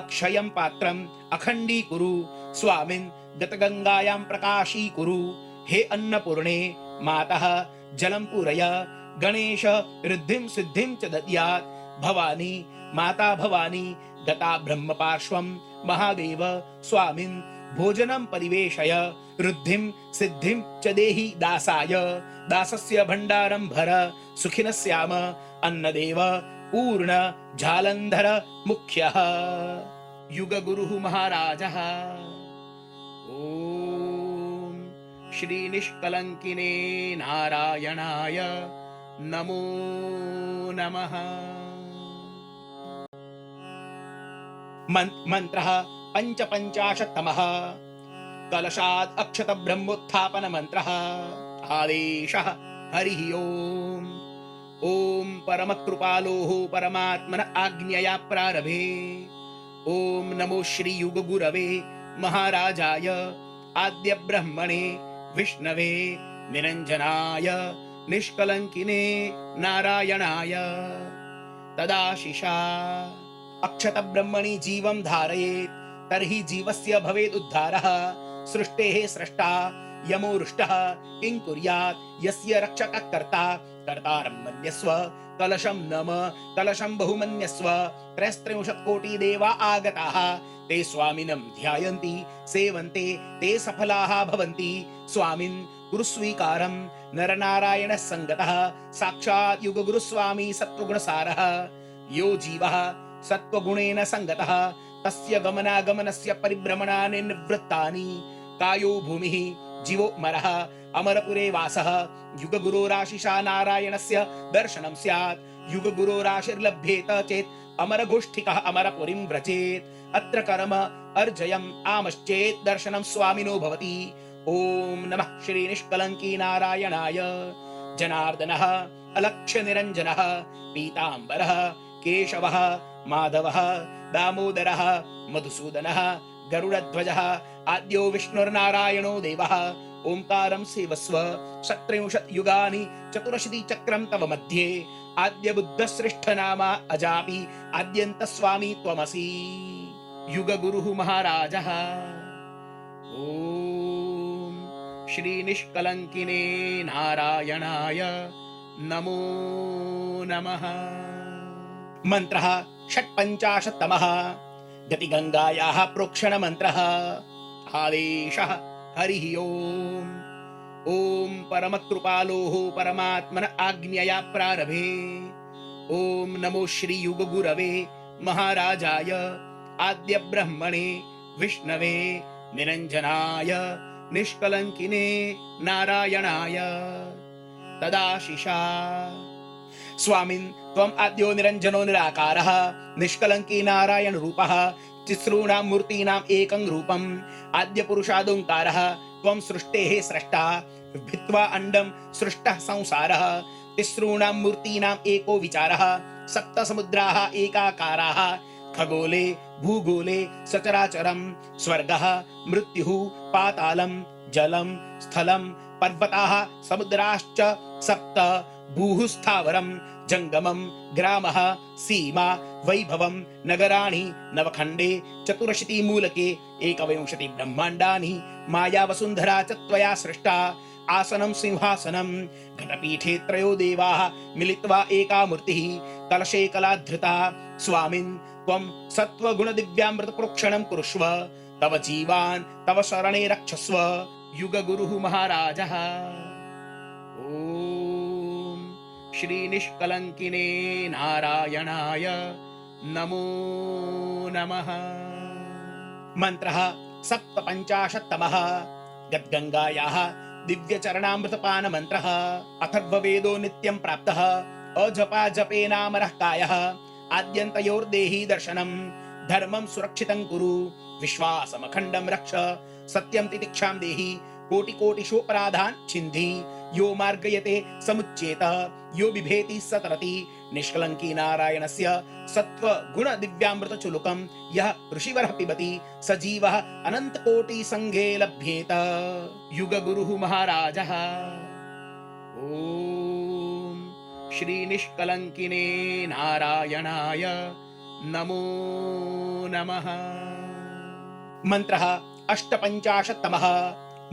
अक्षयं पात्रम् अखण्डीकुरु स्वामिन् गतगंगायां प्रकाशीकुरु। हे अन्नपूर्णे मातः जलं पूरय गणेश ऋद्धिं सिद्धिं च दद्यात्। भवानी माता भवानी गता ब्रह्मपार्श्वं महादेव स्वामिन् भोजनं परिवेशय ऋद्धिं सिद्धिं च देहि दासाय। दासस्य भण्डारं भर सुखिनः स्याम अन्नदेव पूर्ण जालन्धर मुख्यः। युगगुरुः महाराजः। ॐ श्री निष्कलंकिने नारायणाय नमो नमः। मंत्रः पंचपञ्चाशत्तमः। कलशात् अक्षत ब्रह्मोत्थापन मंत्रः। आदेशः हरिः ओम्। ओम परमकृपालोः परमात्मन आज्ञया प्रारभे। ओम नमो श्री युग गुरवे महाराजाय आद्य ब्रह्मणे विष्णवे निरंजनाय निष्कलंकिने नारायणाय तदाशिषा। अक्षत ब्रह्मणि जीवं धारयेत् तर्हि जीवस्य भवेद् उद्धारः। सृष्टेः स्रष्टा यमो रुष्टः किं कुर्यात् यस्य रक्षकः कर्ता। कर्तारं मन्यस्व कलशं नम कलशं बहुमन्यस्व। 33 कोटि देवा आगताः ते स्वामिनं ध्यायन्ति सेवन्ते ते सफलाः भवन्ति। स्वामिन् गुरुस्वीकारं नरनारायणः संगतः साक्षात् युगगुरुस्वामी सत्त्वगुणसारः। यो जीवः सत्त्वगुणेन संगतः तस्य गमनागमनस्य परिभ्रमणानि निवृत्तानि। कायो भूमिः जीवो मरः अमरपुरे वासः। युगगुरोराशिषा नारायणस्य दर्शनं स्यात्। युगगुरोराशिर्लभ्येत चेत् अमरगोष्ठिकः अमरपुरीं व्रजेत्। अत्र कर्म अर्जयम् आमश्चेत् दर्शनं स्वामिनो भवति। ओम नमः श्री निष्कलंकी नारायणाय। जनार्दनः अलक्ष्य निरंजनः पीतांबरः केशवः माधवः दामोदरः मधुसूदनः गरुडध्वजः आद्यो विष्णुर्नारायणो देवः। ओंकारं सेवस्व 37 युगानि 84 चक्रं तव मध्ये। आद्य बुद्ध श्रेष्ठ नामा अजापि आद्यन्त स्वामी त्वमसि। युग गुरुः महाराजः। ओम श्री निष्कलंकिने नारायणाय नमो नमः। मंत्रः षट्पञ्चाशत्तमः। गतिगंगायाः प्रोक्षण मंत्रः। आदेशः हरिः ओम्। ओम परमकृपालोः परमात्मन आज्ञया प्रारभे। ओम नमो श्री युग गुरवे महाराजाय आद्य ब्रह्मणे विष्णवे निरंजनाय निष्कलंकिने नारायणाय तदाशिषा। स्वामिन् त्वम् आद्यो निरंजनो निराकारः निष्कलंकी नारायण रूपः। तिसॄणां मूर्तीनाम् एकं रूपम् आद्य पुरुषादोंकारः। त्वं सृष्टेः स्रष्टा भित्त्वा अंडं सृष्टः संसारः। तिसॄणां मूर्तीनाम् एको विचारः। सप्त समुद्राः एकाकाराः खगोले भूगोले सचराचरं। स्वर्गः मृत्युः पातालं जलं स्थलं पर्वताः समुद्राश्च सप्त। भूः स्थावरं जंगमं ग्रामः सीमा वैभवं नगराणि नवखण्डे 84 मूलके 21 ब्रह्माण्डानि। माया वसुन्धरा च त्वया सृष्टा। आसनं सिंहासनं घटपीठे 3 देवाः मिलित्वा एका मूर्तिः। कलशे कलाधृता स्वामिन् त्वं सत्त्वगुण दिव्यामृत प्रोक्षणं कुरुष्व। तव जीवान् तव शरणे रक्षस्व। युग गुरुः महाराजः। ओम श्री निष्कलंकिने नारायणाय नमो नमः। मंत्रः सप्तपञ्चाशत्तमः। गद्गंगायाः दिव्यचरणामृतपान मंत्रः। अथर्ववेदो नित्यं प्राप्तः। अजपा जपेनामरः कायः। आद्यन्तयोर्देहि दर्शनं धर्मं सुरक्षितं कुरु। विश्वासमखण्डं रक्ष सत्यं तितिक्षां देहि। कोटिकोटिषोपराधान् छिन्धि। यो मार्गयते समुच्येत यो बिभेति सतरति। निष्कलंकी नारायणस्य सत्त्वगुण दिव्यामृत चुलुकं यः ऋषिवरः पिबति स जीवः अनंत कोटि संघे लभ्येत। युग गुरुः महाराजः। ओम श्री निष्कलंकिने नारायणाय नमो नमः। मन्त्रः अष्टपञ्चाशत्तमः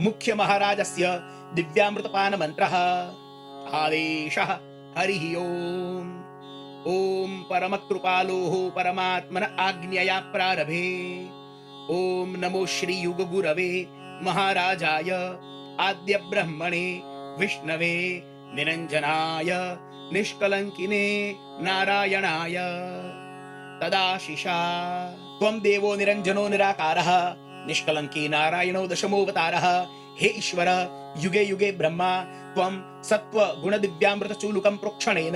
मुख्य महाराजस्य दिव्यामृतपान मन्त्रः। आदेशः हरिः ओम्। ॐ परमकृपालोः परमात्मन आज्ञया प्रारभे। ॐ नमो श्री युगगुरवे महाराजाय आद्य ब्रह्मणे विष्णवे निरञ्जनाय निष्कलङ्किने नारायणाय तदाशिषा। त्वं देवो निरञ्जनो निराकारः निष्कलङ्की नारायणो दशमोऽवतारः। हे ईश्वर, युगे युगे ब्रह्मा त्वं सत्व गुण दिव्यामृत चूलुकं प्रोक्षणेन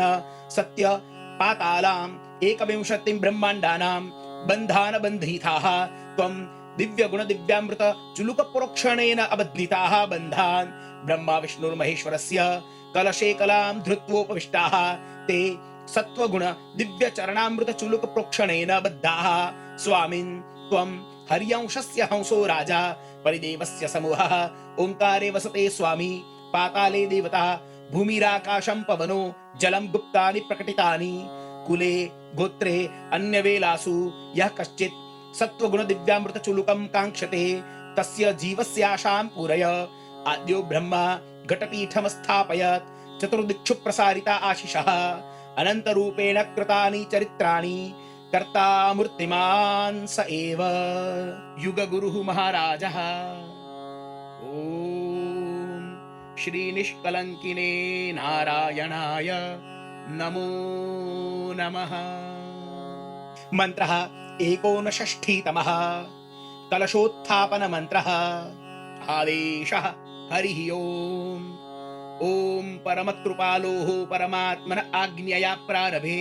सत्य पातालाम् एकविंशतिं ब्रह्माण्डानां बन्धान बन्धिताः। त्वं दिव्य गुण दिव्यामृत चुलुक प्रोक्षणेन अबध्निताः बन्धान् ब्रह्मा विष्णुर्महेश्वरस्य कलशे कलां धृत्वोपविष्टाः। ते सत्वगुण दिव्य चरणामृत चुलुक प्रोक्षणेन बद्धाः। स्वामिन् त्वं हरियांशस्य हंसो राजा परिदेवस्य समूहः। ओंकारे वसते स्वामी पाताले देवता भूमिराकाशं पवनो जलं गुप्तानि प्रकटितानि। कुले गोत्रे अन्यवेलासु यः कश्चित् सत्वगुण दिव्यामृत चुलुकं काङ्क्षते तस्य जीवस्याशां पूरय। आद्यो ब्रह्मा घटपीठं स्थापयत् चतुर्दिक्षु प्रसारिता आशिषः। अनन्तरूपेण कृतानि चरित्राणि कर्ता मूर्तिमान् स एव युगगुरुः महाराजः। ॐ श्री निष्कलङ्किने नारायणाय नमो नमः। मन्त्रः एकोनषष्ठीतमः कलशोत्थापन मन्त्रः। आदेशः हरिः ओम्। ॐ परमकृपालोः परमात्मन आज्ञया प्रारभे।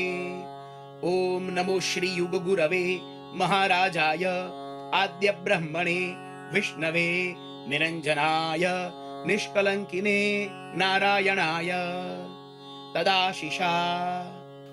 ॐ नमो श्री युगगुरवे महाराजाय आद्य ब्रह्मणे विष्णवे निरञ्जनाय निष्कलङ्किने नारायणाय तदाशिषा।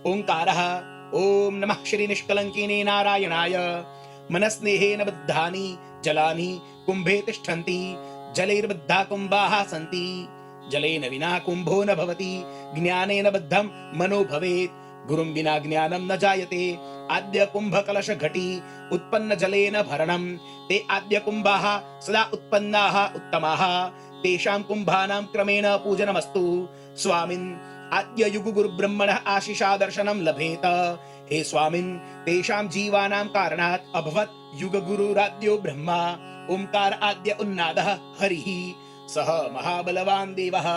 ओंकारः ॐ नमः श्री निष्कलङ्किने नारायणाय। मनस्नेहेन बद्धानि जलानि कुम्भे तिष्ठन्ति। जलैर्बद्धा कुम्भाः सन्ति। जलेन विना कुम्भो न भवति। ज्ञानेन बद्धं मनो भवेत्। गुरुं विना ज्ञानं न जायते। आद्य कुम्भ कलश घटी उत्पन्न जलेन भरणं। ते आद्य कुम्भाः सदा उत्पन्नाः उत्तमाः। तेषां कुम्भानां क्रमेण पूजनमस्तु। स्वामिन् आद्य युग गुरु ब्रह्मणः आशिषा दर्शनं लभेत। हे स्वामिन्, तेषां जीवानां कारणात् अभवत् युग गुरुराद्यो ब्रह्मा। ओंकार आद्य उन्नादः हरिः सः महाबलवान् देवः।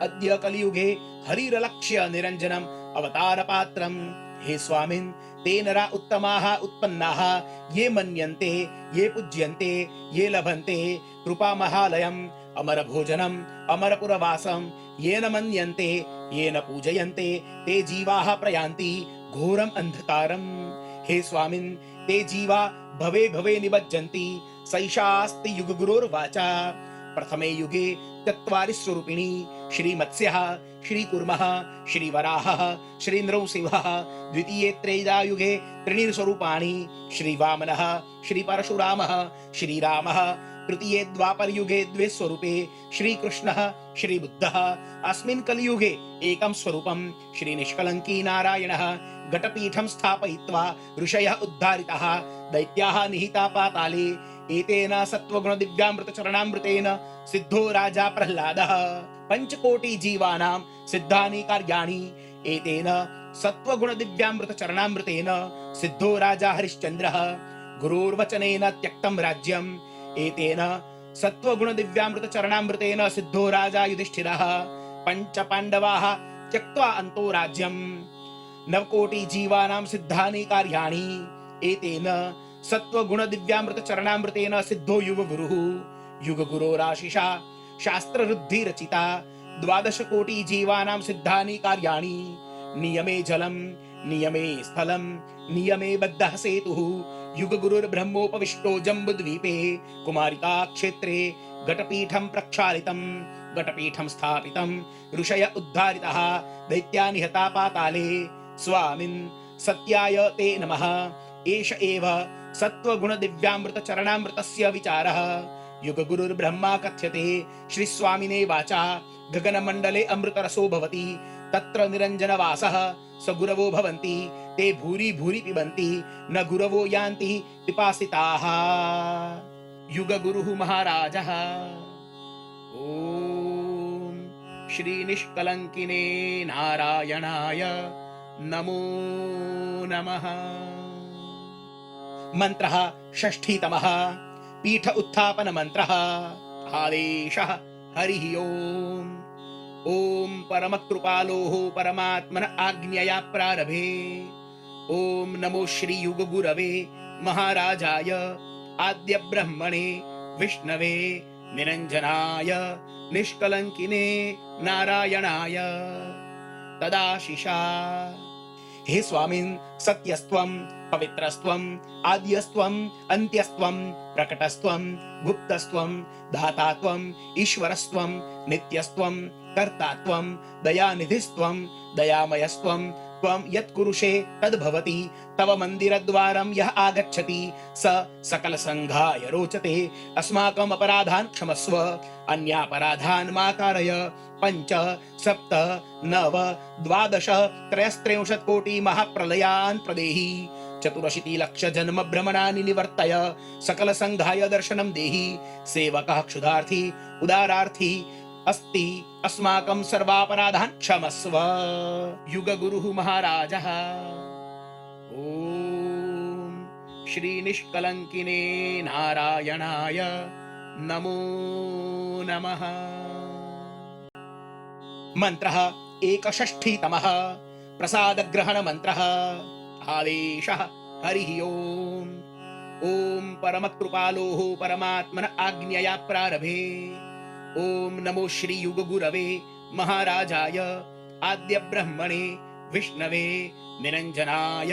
अद्य कलियुगे हरिरलक्ष्य निरञ्जनम् अवतार पात्रम्। हे स्वामिन्, ते नरा उत्तमाः उत्पन्नाः ये मन्यन्ते ये पूज्यन्ते ये लभन्ते कृपा महालयम् अमर भोजनम् अमर पुरवासम्। ये न मन्यन्ते ये न पूजयन्ते ते जीवाः प्रयान्ति घोरम् अन्धकारम्। हे स्वामिन्, ते जीवा भवे भवे निमज्जन्ति। सैषास्ति युग गुरोर्वाचा। प्रथमे युगे चत्वारि स्वरूपिणी श्री मत्स्यः श्री कूर्मः श्री वराहः श्री नृसिंहः। द्वितीये त्रैदायुगे त्रीणि स्वरूपाणि श्री वामनः श्री परशुरामः श्री रामः। तृतीये द्वापर युगे द्वे स्वरूपे श्री कृष्णः श्री बुद्धः। अस्मिन् कलियुगे एकं स्वरूपं श्री निष्कलङ्की नारायणः। घटपीठं स्थापयित्वा ऋषयः उद्धारिताः दैत्याः निहिता पाताले। एतेन सत्वगुण दिव्यामृत चरणामृतेन सिद्धो राजा प्रह्लादः। पंचकोटि जीवानां सिद्धानि कार्याणि एतेन सत्वगुण दिव्यामृत चरणामृतेन सिद्धो राजा हरिश्चन्द्रः। गुरोर्वचनेन त्यक्तं राज्यम् एतेन सत्वगुण दिव्यामृत चरणामृतेन सिद्धो राजा युधिष्ठिरः। पंच पाण्डवाः त्यक्त्वा अन्तो राज्यम्। नवकोटि जीवानां सिद्धानि कार्याणि एतेन सत्वगुण दिव्यामृत चरणामृतेन सिद्धो युग गुरुः। युग गुरोराशिषा शास्त्र रुद्धि रचिता। द्वादश कोटि जीवानां सिद्धानि कार्याणि। नियमे जलम् नियमे स्थलम् नियमे बद्धः सेतुः। युग गुरुर्ब्रह्मोपविष्टो जम्बुद्वीपे कुमारिका क्षेत्रे। घटपीठं प्रक्षालितम् घटपीठं स्थापितं। ऋषय उद्धारितः दैत्या निहता पाताले। स्वामिन् सत्याय ते नमः। एष एव सत्वगुण दिव्यामृत चरणामृतस्य विचारः। युग गुरुर्ब्रह्मा कथ्यते श्री स्वामिने वाचा। गगनमण्डले अमृतरसो भवति तत्र निरञ्जनवासः स गुरवो भवन्ति। ते भूरि भूरि पिबन्ति न गुरवो यान्ति पिपासिताः। युगगुरुः महाराजः। ॐ श्री निष्कलङ्किने नारायणाय नमो नमः। मंत्रः षष्ठीतमः। पीठ उत्थापन मंत्रः। आदेशः हरिः ओम्। ॐ परमकृपालोः परमात्मन आज्ञया प्रारभे। ॐ नमो श्री युगगुरवे महाराजाय आद्य ब्रह्मणे विष्णवे निरञ्जनाय निष्कलंकिने नारायणाय तदाशिषा। हे स्वामिन् सत्यस्त्वं पवित्रस्त्वं आद्यस्त्वं अन्त्यस्त्वं प्रकटस्त्वं गुप्तस्त्वं दातात्वं ईश्वरस्त्वं नित्यस्त्वं कर्तात्वं दयानिधिस्त्वं दयामयस्त्वं त्वं यत्कुरुषे तद्भवति। तव मन्दिरद्वारं यः आगच्छति स सकल संघाय रोचते। अस्माकम् अपराधान् क्षमस्व अन्यापराधान् मा कारय। 5 7 9 12 त्रयस्त्रिंशत् कोटि महाप्रलयान् प्रदेहि। 84 लक्ष जन्म भ्रमणानि निवर्तय सकल संघाय दर्शनं देहि। सेवकः क्षुधार्थी उदारार्थी अस्ति अस्माकं सर्वापराधान् क्षमस्व। युगगुरुः महाराजः। ॐ श्री निष्कलंकिने नारायणाय नमो नमः। मंत्रः एकषष्ठीतमः। प्रसाद ग्रहण मंत्रः। आदेशः हरिः ओम्। ॐ परमकृपालोः परमात्मन आज्ञया प्रारभे। ॐ नमो श्री युगगुरवे महाराजाय आद्य ब्रह्मणे विष्णवे निरञ्जनाय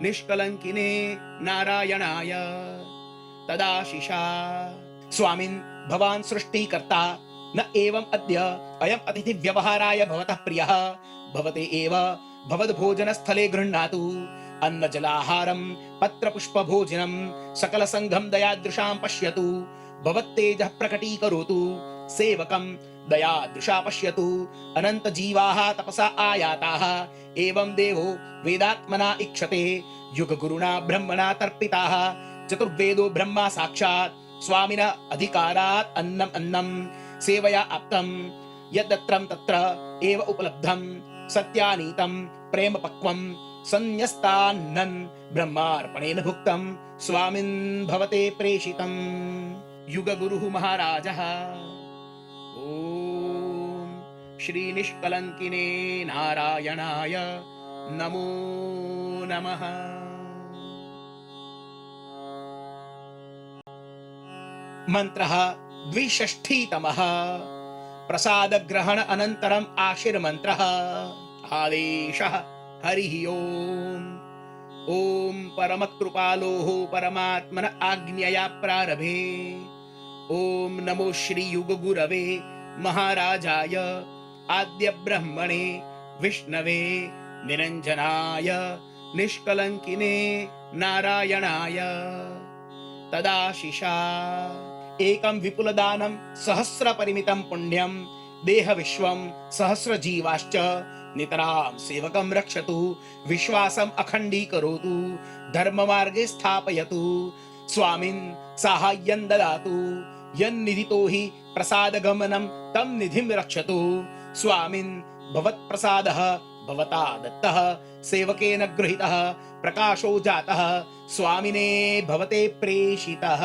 निष्कलंकिने नारायणाय तदाशिषा। स्वामिन् भवान् सृष्टिकर्ता न एवं अद्य अयम् अतिथि व्यवहाराय भवतः प्रियः। भवते एव भवद्भोजनस्थले गृह्णातु। अन्नजलाहारं पत्रपुष्पभोजनं सकल संघं दयादृशां पश्यतु। भवत्तेजः प्रकटीकरोतु। सेवकं दयादृशा पश्यतु। अनंत जीवाः तपसा आयाताः। एवं देवो वेदात्मना इक्षते। युगगुरुणा ब्रह्मणा तर्पिताः। चतुर्वेदो ब्रह्मा साक्षात् स्वामिना अधिकारात् अन्नम सेवया आप्तं। यद्दत्रं तत्र एव उपलब्धं। सत्यानीतं प्रेम पक्वं संन्यस्तान्नं ब्रह्मार्पणेन भुक्तं। स्वामिन् भवते प्रेषितं। युगगुरुः महाराजः। ॐ श्री निष्कलंकिने नारायणाय नमो नमः। मंत्रः द्विषष्ठीतमः। प्रसाद ग्रहण अनन्तरम् आशीर्मन्त्रः। आदेशः हरिः ओम्। ॐ परमकृपालोः परमात्मन आज्ञया प्रारभे। ॐ नमो श्री युगगुरवे महाराजाय आद्य ब्रह्मणे विष्णवे निरञ्जनाय निष्कलंकिने नारायणाय तदाशिषा। एकं विपुलदानं सहस्र परिमितं पुण्यं देह विश्वं सहस्र जीवाश्च नितरां सेवकं रक्षतु। विश्वासम् अखण्डीकरोतु। धर्म मार्गे स्थापयतु। स्वामिन् साहाय्यं ददातु। यन्निधितो हि प्रसादगमनं तं निधिं रक्षतु। स्वामिन् भवत्प्रसादः भवता दत्तः सेवकेन गृहीतः प्रकाशो जातः स्वामिने भवते प्रेषितः।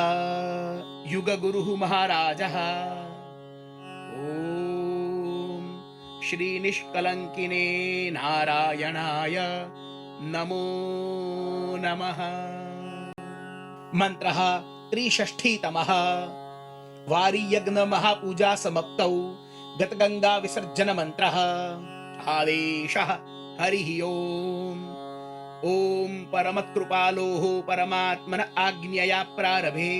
युगगुरुः महाराजः। ॐ श्री निष्कलंकिने नारायणाय नमो नमः। मंत्रः त्रिषष्ठीतमः। वारियज्ञ महापूजा समाप्तौ गतगंगा विसर्जन मंत्रः। आदेशः हरिः ओम्। ॐ परमकृपालोः परमात्मन आज्ञया प्रारभे।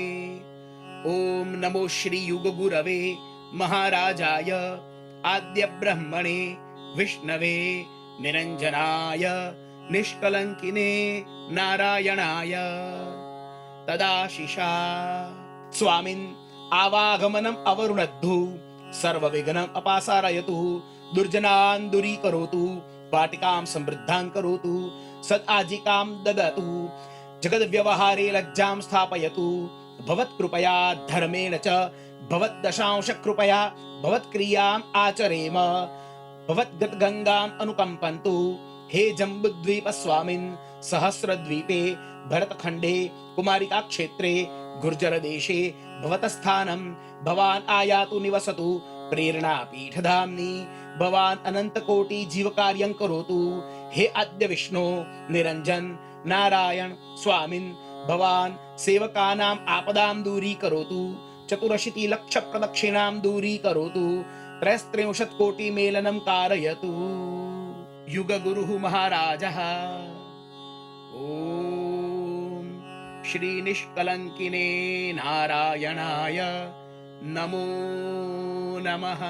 ॐ नमो श्री युगगुरवे महाराजाय आद्य ब्रह्मणे विष्णवे निरञ्जनाय निष्कलंकिने नारायणाय तदाशिषा। स्वामिन् आवागमनम् अवरुणद्धु। सर्वविघ्नम् अपासारयतु। दुर्जनान् दूरीकरोतु। वाटिकां समृद्धां करोतु। सदाजिकां ददतु जगद्व्यवहारे लज्जां स्थापयतु भवत्कृपया धर्मेण च भवद्दशांश कृपया भवत्क्रियाम् आचरेम भवद्गतगङ्गाम् अनुकम्पन्तु हे जम्बुद्वीप स्वामिन् सहस्रद्वीपे भरतखण्डे कुमारिका क्षेत्रे गुर्जर देशे भवतस्थानं भवान् आयातु निवसतु प्रेरणापीठधाम्नि भवान् अनन्तकोटि जीवकार्यं करोतु हे अद्य विष्णो निरञ्जन नारायण स्वामिन् भवान् सेवकानाम् आपदां दूरीकरोतु 84 प्रदक्षिणां दूरीकरोतु 33 कोटि मेलनं कारयतु युगगुरुः महाराजः ॐ श्री निष्कलङ्किने नारायणाय नमो नमः।